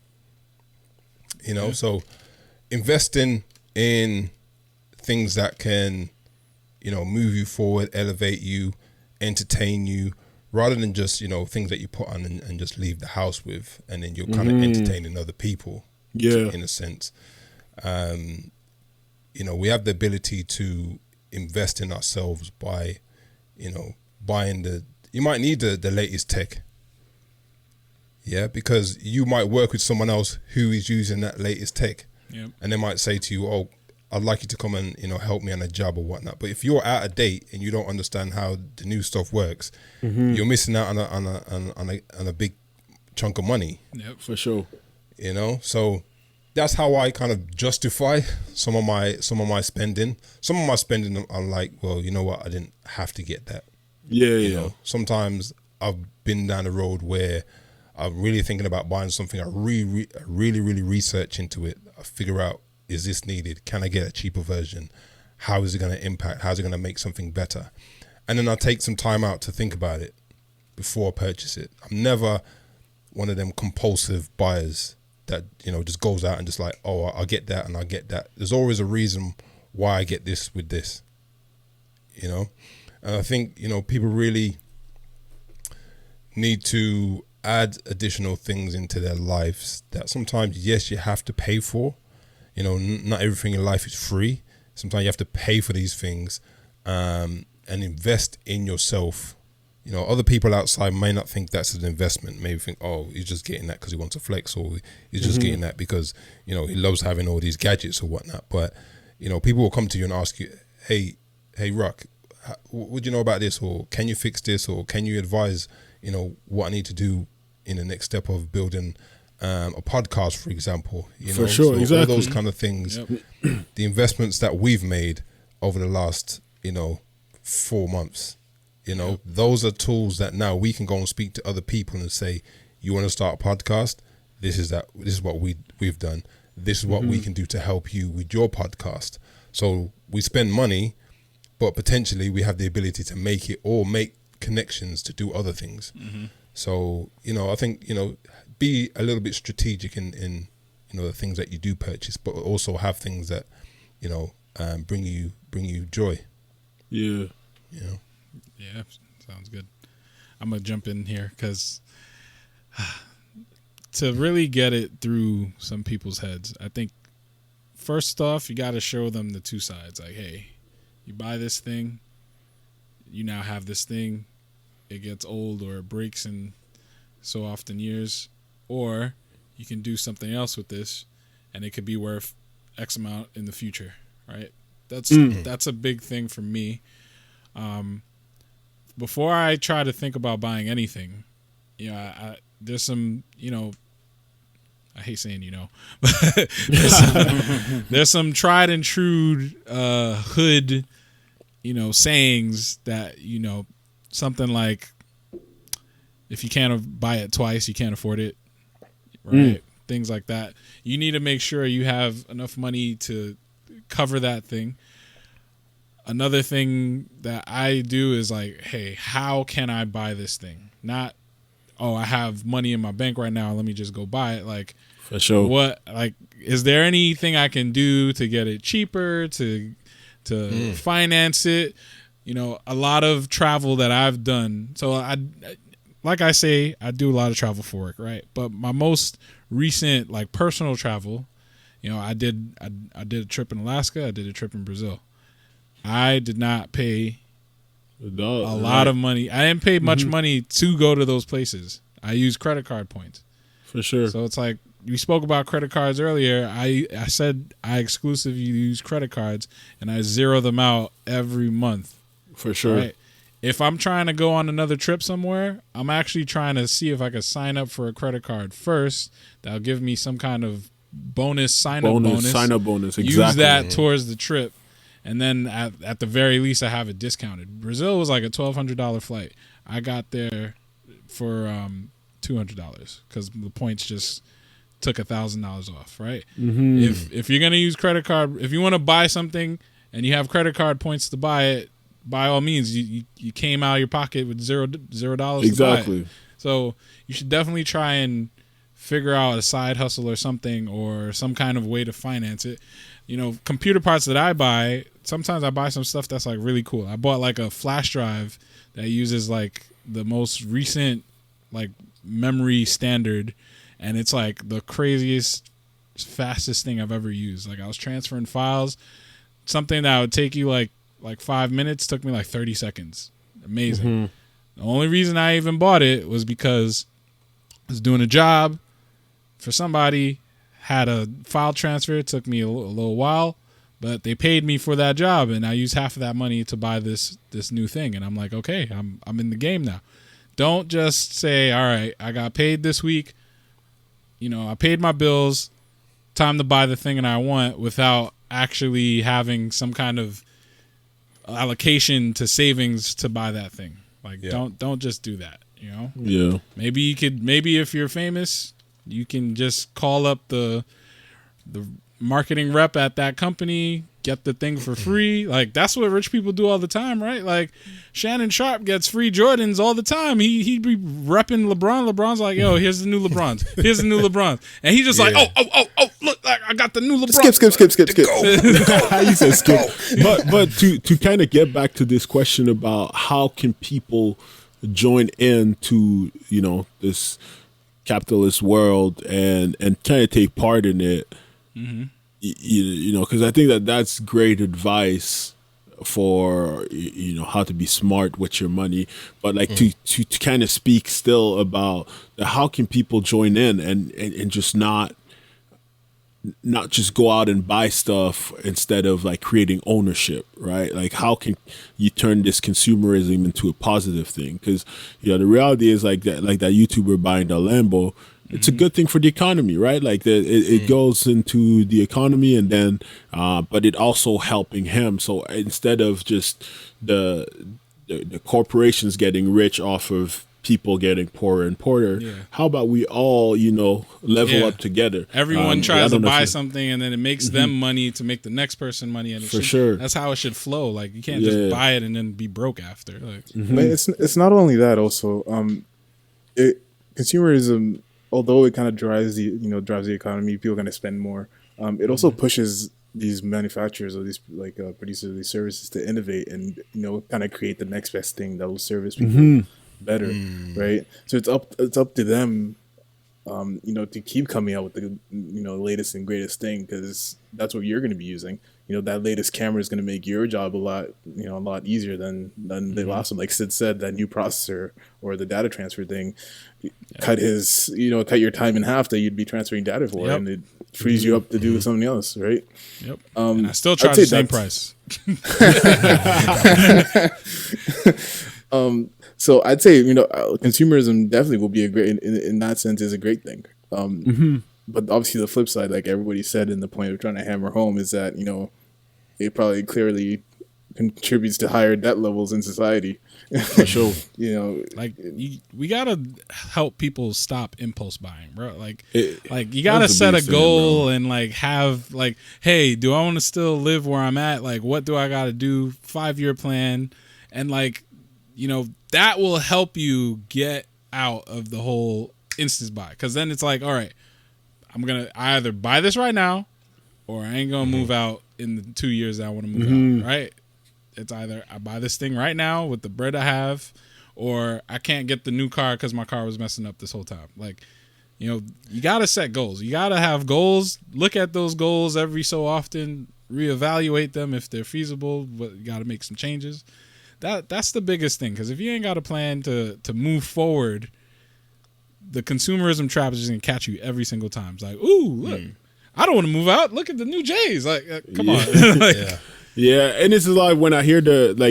So investing in things that can, move you forward, elevate you, entertain you, rather than just, things that you put on and just leave the house with, and then you're kind of entertaining other people. Yeah. In a sense. We have the ability to invest in ourselves by, buying you might need the latest tech. Yeah, because you might work with someone else who is using that latest tech. Yep. And they might say to you, oh, I'd like you to come and, help me on a job or whatnot. But if you're out of date and you don't understand how the new stuff works, you're missing out on a big chunk of money. Yep. For sure. So that's how I kind of justify some of my spending. Some of my spending, I'm like, well, you know what? I didn't have to get that. Yeah. Sometimes I've been down the road where I'm really thinking about buying something. I really research into it. I figure out, is this needed? Can I get a cheaper version? How is it going to impact? How's it going to make something better? And then I take some time out to think about it before I purchase it. I'm never one of them compulsive buyers that, just goes out and just like, oh, I'll get that and I'll get that. There's always a reason why I get this with this, And I think, people really need to add additional things into their lives that sometimes, yes, you have to pay for. Not everything in life is free. Sometimes you have to pay for these things and invest in yourself. Other people outside may not think that's an investment. Maybe think, oh, he's just getting that because he wants to flex, or he's just getting that because, he loves having all these gadgets or whatnot. But, people will come to you and ask you, hey, Rock, what do you know about this? Or can you fix this? Or can you advise, what I need to do in the next step of building a podcast, for example? For sure, so exactly. All those kind of things, the investments that we've made over the last, 4 months, those are tools that now we can go and speak to other people and say, you want to start a podcast? This is what we've done. This is what we can do to help you with your podcast. So we spend money, but potentially we have the ability to make it or make connections to do other things. So, I think, be a little bit strategic in the things that you do purchase, but also have things that, bring you joy. Yeah. Yeah, sounds good. I'm going to jump in here because to really get it through some people's heads, I think first off, you got to show them the two sides. Like, hey, you buy this thing, you now have this thing, it gets old or it breaks in so often years, or you can do something else with this and it could be worth X amount in the future, right? That's a big thing for me. Before I try to think about buying anything, you know, there's some, you know, I hate saying, you know, but there's some tried and true hood, you know, sayings that, you know, something like, if you can't buy it twice, you can't afford it, right? Things like that. You need to make sure you have enough money to cover that thing. Another thing that I do is like, hey, how can I buy this thing? Not, oh, I have money in my bank right now, let me just go buy it. Like, for sure. What, like, is there anything I can do to get it cheaper, to finance it? You know, a lot of travel that I've done. So like I say, I do a lot of travel for work, right? But my most recent, like, personal travel, you know, I did a trip in Alaska, I did a trip in Brazil. I did not pay a lot of money. I didn't pay much money to go to those places. I used credit card points. For sure. So it's like, we spoke about credit cards earlier. I said I exclusively use credit cards, and I zero them out every month. For sure. Right? If I'm trying to go on another trip somewhere, I'm actually trying to see if I can sign up for a credit card first. That'll give me some kind of sign up bonus. Exactly. Use that towards the trip. And then at the very least, I have it discounted. Brazil was like a $1,200 flight. I got there for $200 because the points just took $1,000 off, right? If you're gonna use credit card, if you want to buy something and you have credit card points to buy it, by all means, you came out of your pocket with $0 exactly. to buy it. So you should definitely try and figure out a side hustle or something, or some kind of way to finance it. You know, computer parts that I buy, sometimes I buy some stuff that's like really cool. I bought like a flash drive that uses like the most recent like memory standard, and it's like the craziest, fastest thing I've ever used. Like, I was transferring files, something that would take you like 5 minutes took me like 30 seconds. Amazing. The only reason I even bought it was because I was doing a job for somebody, had a file transfer. It took me a little while, but they paid me for that job, and I used half of that money to buy this new thing. And I'm like, okay, I'm in the game now. Don't just say, all right, I got paid this week. You know, I paid my bills. Time to buy the thing that I want, without actually having some kind of allocation to savings to buy that thing. Like, don't just do that. You know. Yeah. Maybe if you're famous, you can just call up the marketing rep at that company, get the thing for free. Like, that's what rich people do all the time, right? Like, Shannon Sharp gets free Jordans all the time. He'd be repping LeBron. LeBron's like, yo, here's the new LeBrons. Here's the new LeBrons. And he's just like, oh, look, I got the new LeBron. Skip. You said skip. But to kind of get back to this question about how can people join into, you know, this capitalist world and kind of take part in it, you know, because I think that's great advice for, you know, how to be smart with your money, but like to kind of speak still about how can people join in and just not just go out and buy stuff instead of like creating ownership, right? Like, how can you turn this consumerism into a positive thing? Because, you know, the reality is like that YouTuber buying the Lambo, it's a good thing for the economy, right? Like, it goes into the economy, and then, but it also helping him. So instead of just the corporations getting rich off of people getting poorer and poorer, how about we all, you know, level up together? Everyone tries to buy something, and then it makes them money to make the next person money. And for sure, that's how it should flow. Like, you can't just buy it and then be broke after. Like, but it's not only that. Also, consumerism, although it kind of drives the economy, people are going to spend more. It also pushes these manufacturers or these producers of these services to innovate and, you know, kind of create the next best thing that will service people better, right? So it's up to them, you know, to keep coming out with the, you know, latest and greatest thing, because that's what you're going to be using. You know, that latest camera is going to make your job a lot easier than the last one. Like Sid said, that new processor or the data transfer thing cut your time in half that you'd be transferring data for, and it frees you up to do something else, right? Yep. And I still charge the same price. So I'd say, consumerism definitely will be a great, in that sense, is a great thing. But obviously the flip side, like everybody said in the point of trying to hammer home, is that, it probably clearly contributes to higher debt levels in society. For sure. We gotta help people stop impulse buying, bro. You gotta set a goal and have hey, do I want to still live where I'm at? Like, what do I gotta do? 5-year plan, and that will help you get out of the whole instance buy. Because then it's like, all right, I'm gonna either buy this right now, or I ain't gonna move out in the 2 years that I want to move out. Right? It's either I buy this thing right now with the bread I have, or I can't get the new car because my car was messing up this whole time. You got to set goals. You got to have goals. Look at those goals every so often. Reevaluate them if they're feasible, but you got to make some changes. That's the biggest thing, because if you ain't got a plan to move forward, the consumerism trap is just going to catch you every single time. It's like, ooh, look, I don't want to move out. Look at the new J's. Come on. Yeah. Yeah, and this is like when I hear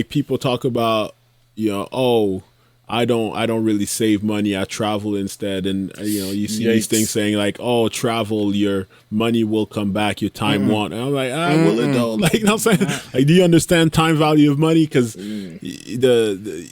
people talk about, I don't really save money, I travel instead, and you see these things saying travel, your money will come back, your time won't. And I'm like, will it though? You know what I'm saying? Do you understand time value of money? Because there's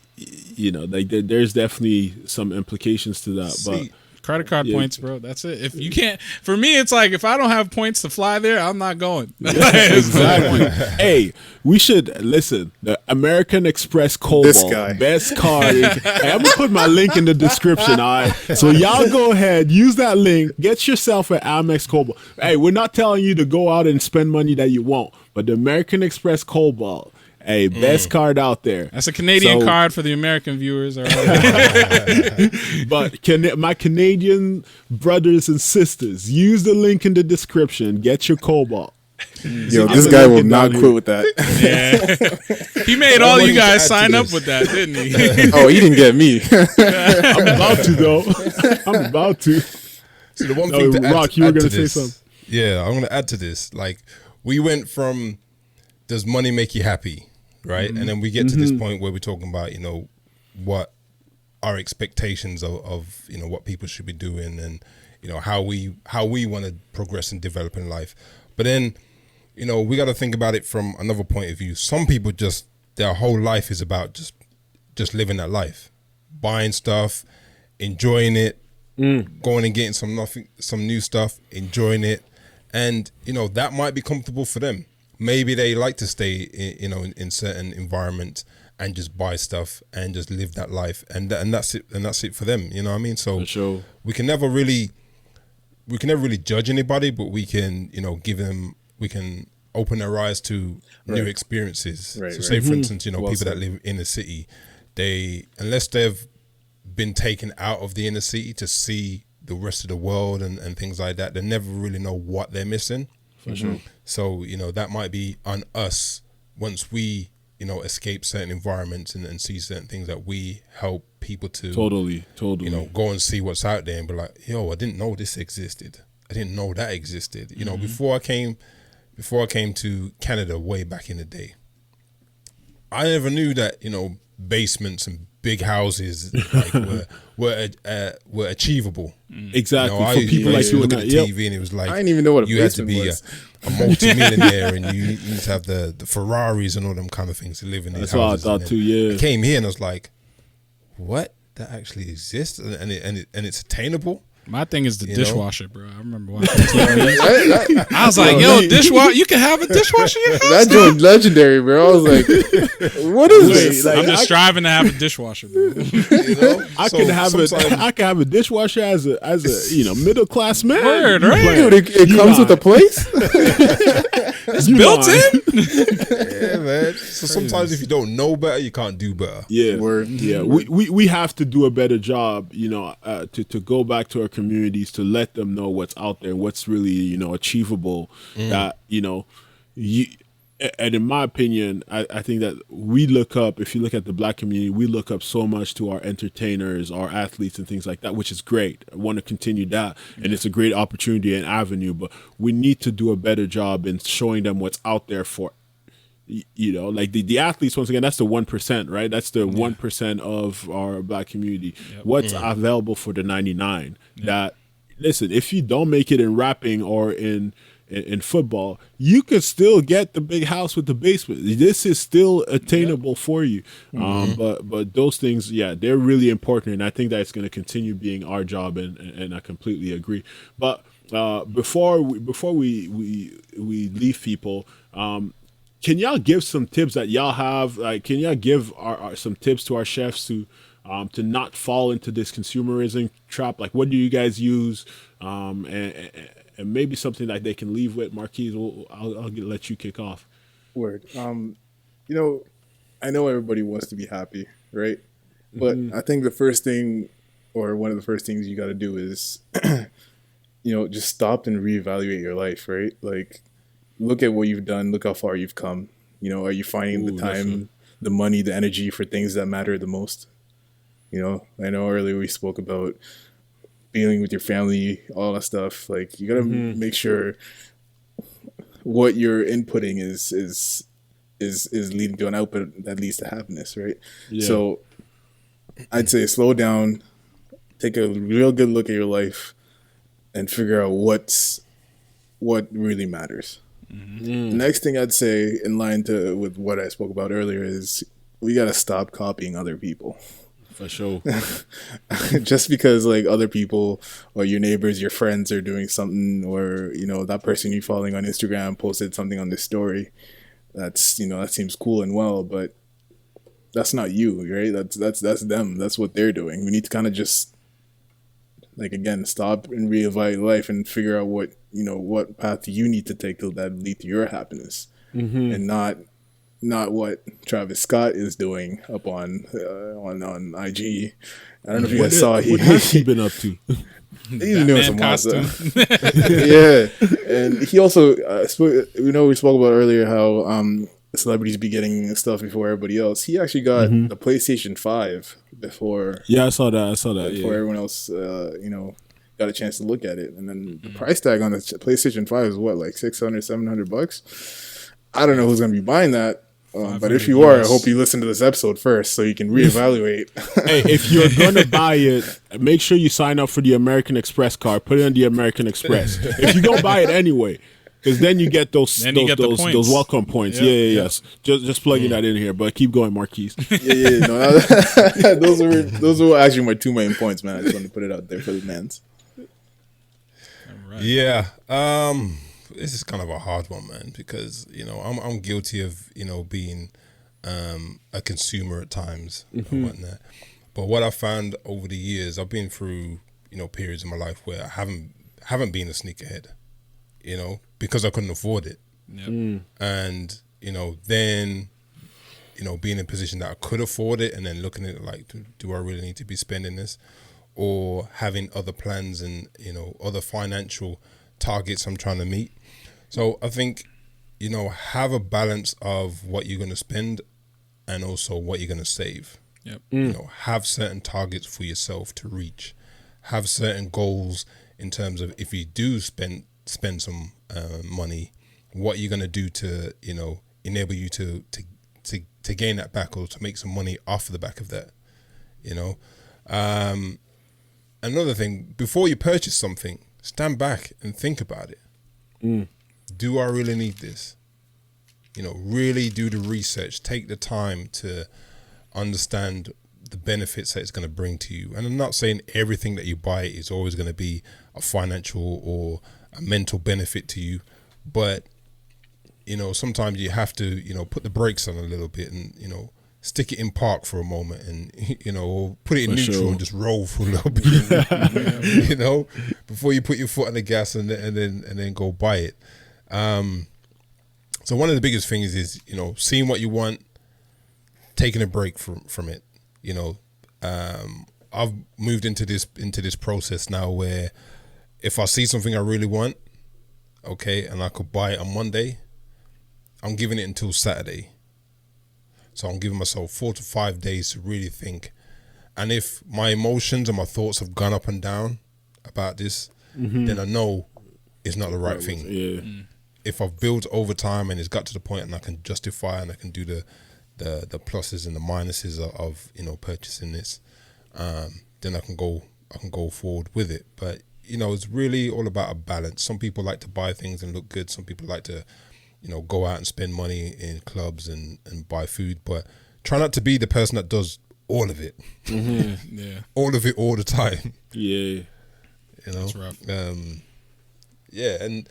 definitely some implications to that. But credit card points, bro. That's it. If you can't, for me, it's like if I don't have points to fly there, I'm not going. Exactly. Hey, we should listen. The American Express Cobalt, best card. Hey, I'm gonna put my link in the description. All right. So y'all go ahead, use that link, get yourself an Amex Cobalt. Hey, we're not telling you to go out and spend money that you won't, but the American Express Cobalt. Hey, best card out there. That's a Canadian card for the American viewers. All right. But my Canadian brothers and sisters, use the link in the description. Get your Cobalt. Yo, this guy will not quit with that. Yeah. He made all you guys sign up with that, didn't he? Oh, he didn't get me. I'm about to, though. I'm about to. So the one thing to Rock, you were going to say something. Yeah, I'm going to add to this. We went from, does money make you happy? Right. And then we get to this point where we're talking about, what our expectations of what people should be doing, and, how we want to progress and develop in life. But then, we got to think about it from another point of view. Some people their whole life is about just living that life, buying stuff, enjoying it, going and getting some new stuff, enjoying it. And, that might be comfortable for them. Maybe they like to stay, in certain environments and just buy stuff and just live that life, and that's it. And that's it for them. You know what I mean? So for sure. we can never really judge anybody, but we can, we can open their eyes to new experiences. Right, so say, for instance, people that live in the city, unless they've been taken out of the inner city to see the rest of the world and things like that, they never really know what they're missing. For sure. So, that might be on us once we, escape certain environments and see certain things, that we help people to totally go and see what's out there and be like, yo, I didn't know this existed. I didn't know that existed. Before I came to Canada way back in the day, I never knew that, basements and big houses were achievable. Exactly. For people like you, look at the TV, and it was like, I didn't even know what you had to be a multi-millionaire, and you need to have the Ferraris and all them kind of things to live in these houses. That's what I thought too. Yeah. I came here and I was like, what? That actually exists, and it's attainable. My thing is the dishwasher, bro. I remember watching TV. I was like, yo, dishwasher, you can have a dishwasher in your house? That joint legendary, bro. I was like, what is this? I'm just striving to have a dishwasher, bro. I can have a dishwasher as a middle class man. Word, right? Dude, it comes with a place? It's built in? Yeah, man. So sometimes if you don't know better, you can't do better. Yeah. Word. Yeah. We have to do a better job, to go back to our communities, to let them know what's out there, what's really, achievable, that, and in my opinion, I think that we look up, if you look at the Black community, we look up so much to our entertainers, our athletes and things like that, which is great. I want to continue that. And it's a great opportunity and avenue, but we need to do a better job in showing them what's out there for you know, like the athletes, once again, that's the 1%, right? That's the 1% of our black community. What's available for the 99? That, listen, if you don't make it in rapping or in football, you can still get the big house with the basement. This is still attainable for you. But those things, they're really important, and I think that it's going to continue being our job, and I completely agree. But before we leave people, can y'all give some tips that y'all have? Like, can y'all give some tips to our chefs to not fall into this consumerism trap? Like, what do you guys use? And maybe something that they can leave with. Marquise, I'll let you kick off. Word. You know, I know everybody wants to be happy, right? But I think the first thing, or one of the first things you got to do is, you know, just stop and reevaluate your life, right? Like, look at what you've done. Look how far you've come. You know, are you finding the time, the money, the energy for things that matter the most? You know, I know earlier we spoke about dealing with your family, all that stuff. Like, you gotta make sure what you're inputting is leading to an output that leads to happiness, right? Yeah. So I'd say slow down, take a real good look at your life, and figure out what really matters. The next thing I'd say, in line with what I spoke about earlier, is we gotta stop copying other people. For sure. Just because like other people or your neighbors, your friends are doing something, or, you know, that person you're following on Instagram posted something on this story, that's, you know, that seems cool and well, but that's not you, right? That's them. That's what they're doing. We need to kind of just, like, again, stop and reevaluate life and figure out what path you need to take that lead to your happiness, and not what Travis Scott is doing up on IG. I don't know if you guys saw. What has he been up to? He's doing some costume. Yeah, and he also, we spoke about earlier how celebrities be getting stuff before everybody else. He actually got the PlayStation 5 before. Yeah, I saw that. Before everyone else, got a chance to look at it, and then the price tag on the PlayStation 5 is what, like $600-$700. I don't know who's gonna be buying that. But if you are, I hope you listen to this episode first so you can reevaluate. Hey, if you're going to buy it, make sure you sign up for the American Express card. Put it on the American Express. If you don't buy it anyway, because then you get those welcome points. Yes. Just plugging that in here. But keep going, Marquise. No, those were actually my two main points, man. I just wanted to put it out there for the mans. All right. Yeah. This is kind of a hard one, man, because, you know, I'm guilty of, you know, being a consumer at times and whatnot. But what I found over the years, I've been through, you know, periods in my life where I haven't been a sneakerhead, you know, because I couldn't afford it. Yep. And, you know, then, you know, being in a position that I could afford it, and then looking at it like, do I really need to be spending this? Or having other plans and, you know, other financial targets I'm trying to meet. So I think, you know, have a balance of what you're going to spend and also what you're going to save. Yep. You know, have certain targets for yourself to reach. Have certain goals in terms of, if you do spend some money, what you're going to do to, you know, enable you to gain that back, or to make some money off the back of that. You know, another thing, before you purchase something, stand back and think about it. Do I really need this? You know, really do the research. Take the time to understand the benefits that it's going to bring to you. And I'm not saying everything that you buy is always going to be a financial or a mental benefit to you. But, you know, sometimes you have to, you know, put the brakes on a little bit and, you know, stick it in park for a moment, and, you know, or put it in neutral and just roll for a little bit, you know, before you put your foot on the gas and then go buy it. So one of the biggest things is, you know, seeing what you want, taking a break from it. You know, I've moved into this process now where if I see something I really want, okay, and I could buy it on Monday, I'm giving it until Saturday. So I'm giving myself 4 to 5 days to really think. And if my emotions and my thoughts have gone up and down about this, then I know it's not the right thing. if I've built over time and it's got to the point and I can justify and I can do the pluses and the minuses of purchasing this, then I can go forward with it. But it's really all about a balance. Some people like to buy things and look good. Some people like to go out and spend money in clubs and buy food. But try not to be the person that does all of it. Mm-hmm. Yeah. All of it all the time. Yeah. That's rough. Yeah, and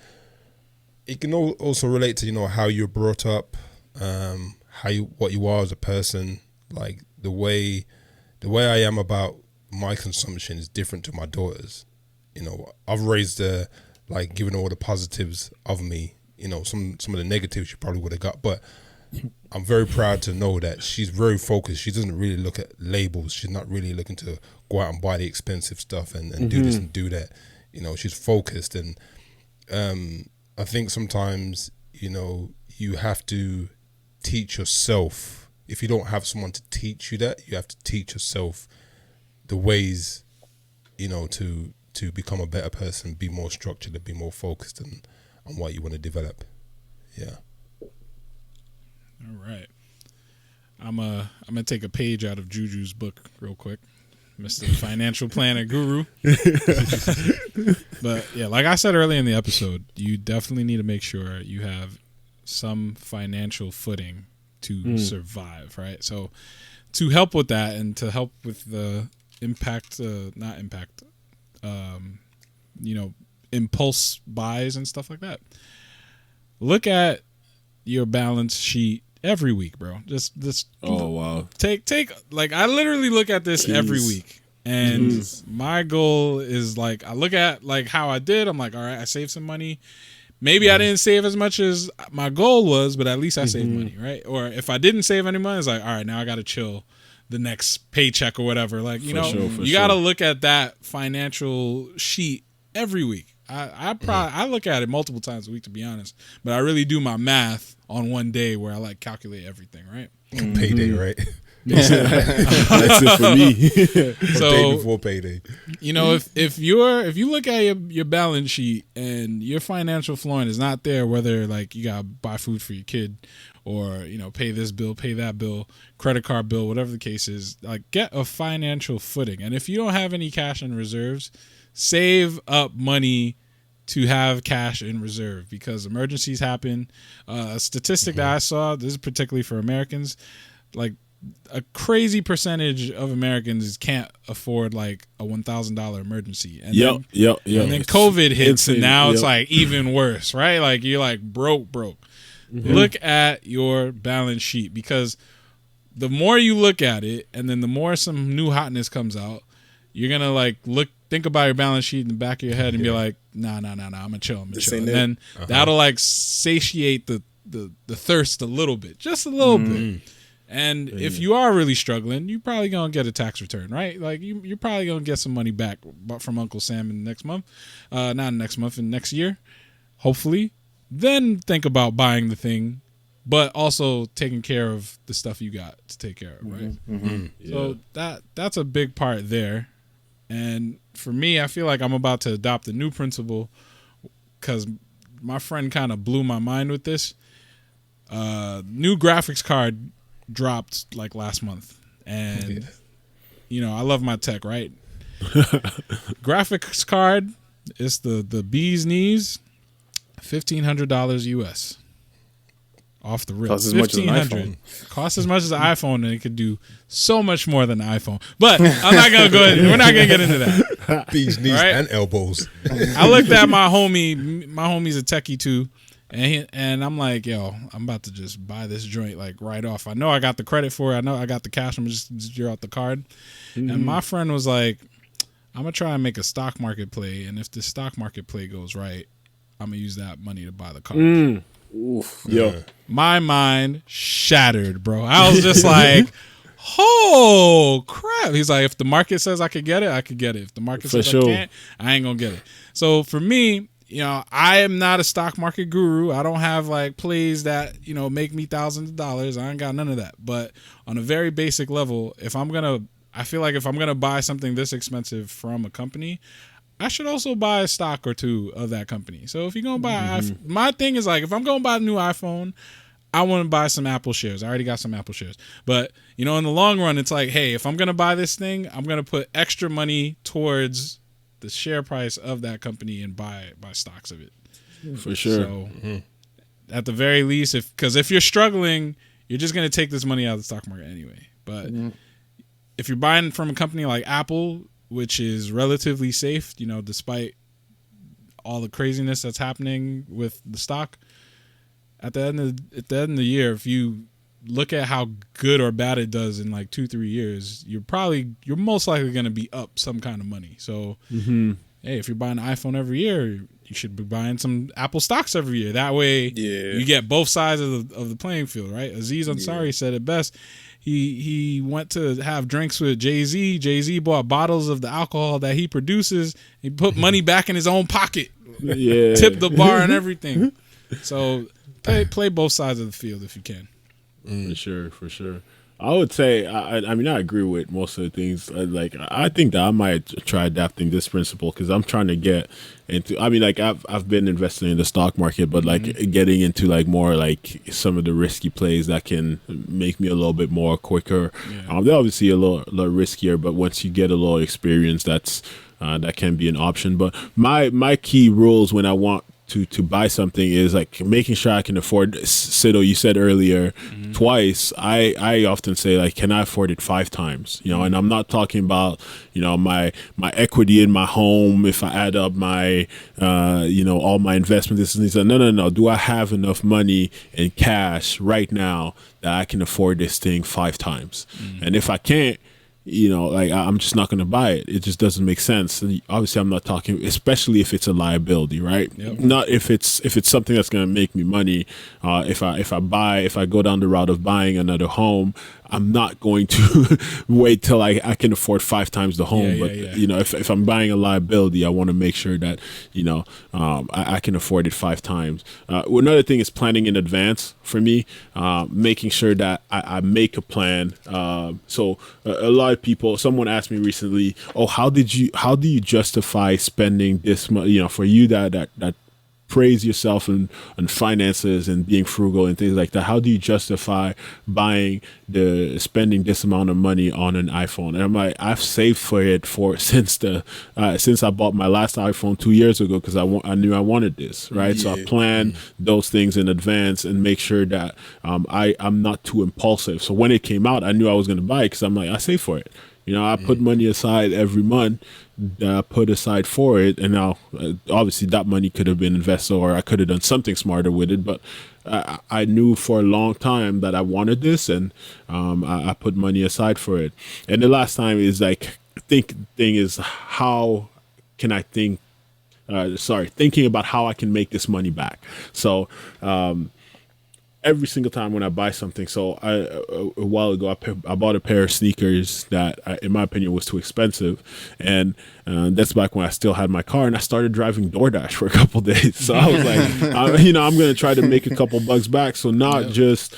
it can also relate to how you're brought up, what you are as a person. Like the way I am about my consumption is different to my daughters. I've raised her like giving her all the positives of me. Some of the negatives she probably would have got, but I'm very proud to know that she's very focused. She doesn't really look at labels. She's not really looking to go out and buy the expensive stuff and do this and do that. She's focused, and I think sometimes you have to teach yourself. If you don't have someone to teach you that, you have to teach yourself the ways to become a better person, be more structured, and be more focused on what you want to develop. Yeah. All right. I'm gonna take a page out of Juju's book real quick, Mr. Financial Planner Guru. But yeah, like I said earlier in the episode, you definitely need to make sure you have some financial footing to survive, right? So to help with that and to help with the impulse buys and stuff like that, look at your balance sheet every week, bro. Just oh wow. Take like I literally look at this every week. And my goal is like I look at like how I did. I'm like, all right, I saved some money. Maybe I didn't save as much as my goal was, but at least I saved money, right? Or if I didn't save any money, it's like, all right, now I got to chill the next paycheck or whatever. Like, you got to look at that financial sheet every week. I look at it multiple times a week, to be honest, but I really do my math on one day where I like calculate everything, right? Payday, right? That's it for me. So day before payday. If you look at your balance sheet and your financial flooring is not there, whether like you gotta buy food for your kid or pay this bill, pay that bill, credit card bill, whatever the case is, like get a financial footing. And if you don't have any cash in reserves, save up money to have cash in reserve because emergencies happen. A statistic that I saw, this is particularly for Americans, like a crazy percentage of Americans can't afford like a $1,000 emergency. And then COVID hits, and now it's like even worse, right? Like you're like broke. Look at your balance sheet, because the more you look at it, and then the more some new hotness comes out, you're gonna like think about your balance sheet in the back of your head and be like, nah, I'm gonna chill. And then that'll like satiate the thirst a little bit, just a little bit. And if you are really struggling, you're probably going to get a tax return, right? Like you're probably going to get some money back from Uncle Sam in the next month. Not next month, in next year, hopefully. Then think about buying the thing, but also taking care of the stuff you got to take care of, right? So that's a big part there. And for me, I feel like I'm about to adopt a new principle because my friend kind of blew my mind with this. New graphics card dropped like last month, and I love my tech, right? Graphics card is the bee's knees, $1,500 US off the rip. Costs as much as an iPhone. Costs as much as an iPhone, and it could do so much more than an iPhone. But I'm not gonna go. We're not gonna get into that. Bee's knees and elbows. I looked at my homie. My homie's a techie too. And I'm like, yo, I'm about to just buy this joint like right off. I know I got the credit for it. I know I got the cash. I'm just zero out the card. And my friend was like, I'm going to try and make a stock market play. And if the stock market play goes right, I'm going to use that money to buy the card. My mind shattered, bro. I was just like, oh, crap. He's like, if the market says I could get it, I could get it. If the market says I can't, I ain't going to get it. So for me, I am not a stock market guru. I don't have like plays that, make me thousands of dollars. I ain't got none of that. But on a very basic level, I feel like if I'm going to buy something this expensive from a company, I should also buy a stock or two of that company. So if you're gonna buy, my thing is like, if I'm gonna buy a new iPhone, I want to buy some Apple shares. I already got some Apple shares. But, in the long run, it's like, hey, if I'm going to buy this thing, I'm going to put extra money towards the share price of that company and buy stocks of it. For sure. So, at the very least, because if you're struggling, you're just going to take this money out of the stock market anyway. But if you're buying from a company like Apple, which is relatively safe, despite all the craziness that's happening with the stock, at the end of the year, if you look at how good or bad it does in like 2-3 years, you're most likely going to be up some kind of money. So, hey, if you're buying an iPhone every year, you should be buying some Apple stocks every year. That way, you get both sides of the playing field, right? Aziz Ansari said it best. He went to have drinks with Jay-Z. Jay-Z bought bottles of the alcohol that he produces. He put money back in his own pocket. Yeah. Tipped the bar and everything. So play both sides of the field if you can. For sure. I would say, I mean, I agree with most of the things. I think that I might try adapting this principle because I'm trying to get into. I mean, like I've been investing in the stock market, but like getting into like more like some of the risky plays that can make me a little bit more quicker. Yeah. They're obviously a little riskier, but once you get a little experience, that can be an option. But my key rules when I want to buy something is like making sure I can afford. Sido, you said earlier twice. I often say like, can I afford it 5 times? And I'm not talking about my equity in my home. If I add up my all my investments, this and that. No. Do I have enough money in cash right now that I can afford this thing 5 times? And if I can't, I'm just not going to buy it. It just doesn't make sense. And obviously, I'm not talking, especially if it's a liability, right? Yep. Not if it's something that's going to make me money. If I go down the route of buying another home, I'm not going to wait till I can afford 5 times the home. If I'm buying a liability, I want to make sure that I can afford it 5 times. Another thing is planning in advance for me, making sure that I make a plan. So a lot of people. Someone asked me recently, "Oh, how do you justify spending this money?" For you that praise yourself and finances and being frugal and things like that. How do you justify spending this amount of money on an iPhone? And I'm like, I've saved for it since I bought my last iPhone 2 years ago because I knew I wanted this, right? So I plan those things in advance and make sure that I'm not too impulsive. So when it came out, I knew I was going to buy it because I'm like, I saved for it. I put money aside every month that I put aside for it. And now, obviously, that money could have been invested or I could have done something smarter with it. But I knew for a long time that I wanted this and I put money aside for it. And the last time is like, thing is how can I thinking about how I can make this money back. So, every single time when I buy something. So a while ago, I bought a pair of sneakers that, in my opinion, was too expensive, and that's back when I still had my car, and I started driving DoorDash for a couple of days. So I was like, I'm going to try to make a couple bucks back. So not just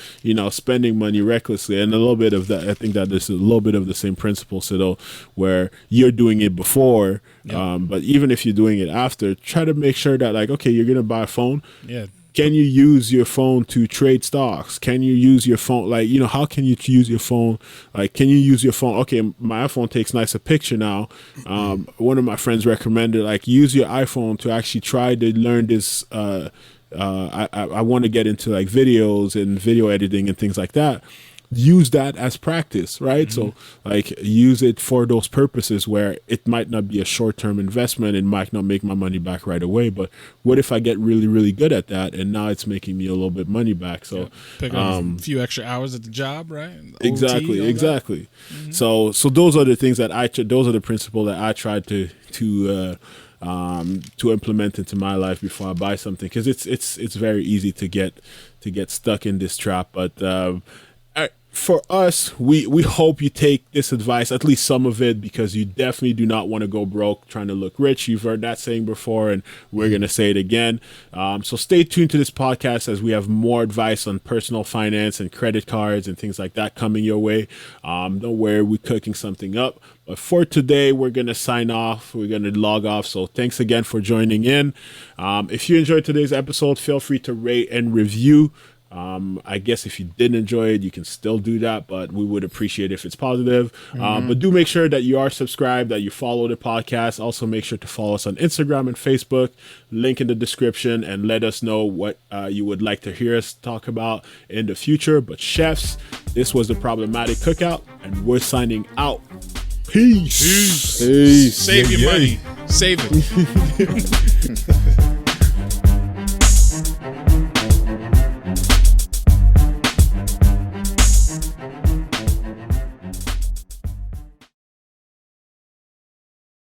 spending money recklessly, and a little bit of that. I think that there's a little bit of the same principle, Sido, where you're doing it before, but even if you're doing it after, try to make sure that like, okay, you're going to buy a phone. Yeah. Can you use your phone to trade stocks? Can you use your phone? Like, how can you use your phone? Like, can you use your phone? Okay, my iPhone takes nicer picture now. One of my friends recommended, like, use your iPhone to actually try to learn this. I want to get into, like, videos and video editing and things like that. Use that as practice, right? So like use it for those purposes where it might not be a short-term investment. It might not make my money back right away, but what if I get really, really good at that and now it's making me a little bit money back? So pick up a few extra hours at the job, right? Exactly. So those are the things that those are the principles that I try to implement into my life before I buy something, because it's very easy to get stuck in this trap. But for us, we hope you take this advice, at least some of it, because you definitely do not want to go broke trying to look rich. You've heard that saying before, and we're going to say it again. So stay tuned to this podcast as we have more advice on personal finance and credit cards and things like that coming your way. Don't worry, we're cooking something up. But for today, we're going to sign off. We're going to log off. So thanks again for joining in. If you enjoyed today's episode, feel free to rate and review. I guess if you didn't enjoy it, you can still do that, but we would appreciate it if it's positive. But do make sure that you are subscribed, that you follow the podcast. Also, make sure to follow us on Instagram and Facebook. Link in the description, and let us know what you would like to hear us talk about in the future. But chefs, this was the Problematic Cookout, and we're signing out. Peace. Save your money. Save it.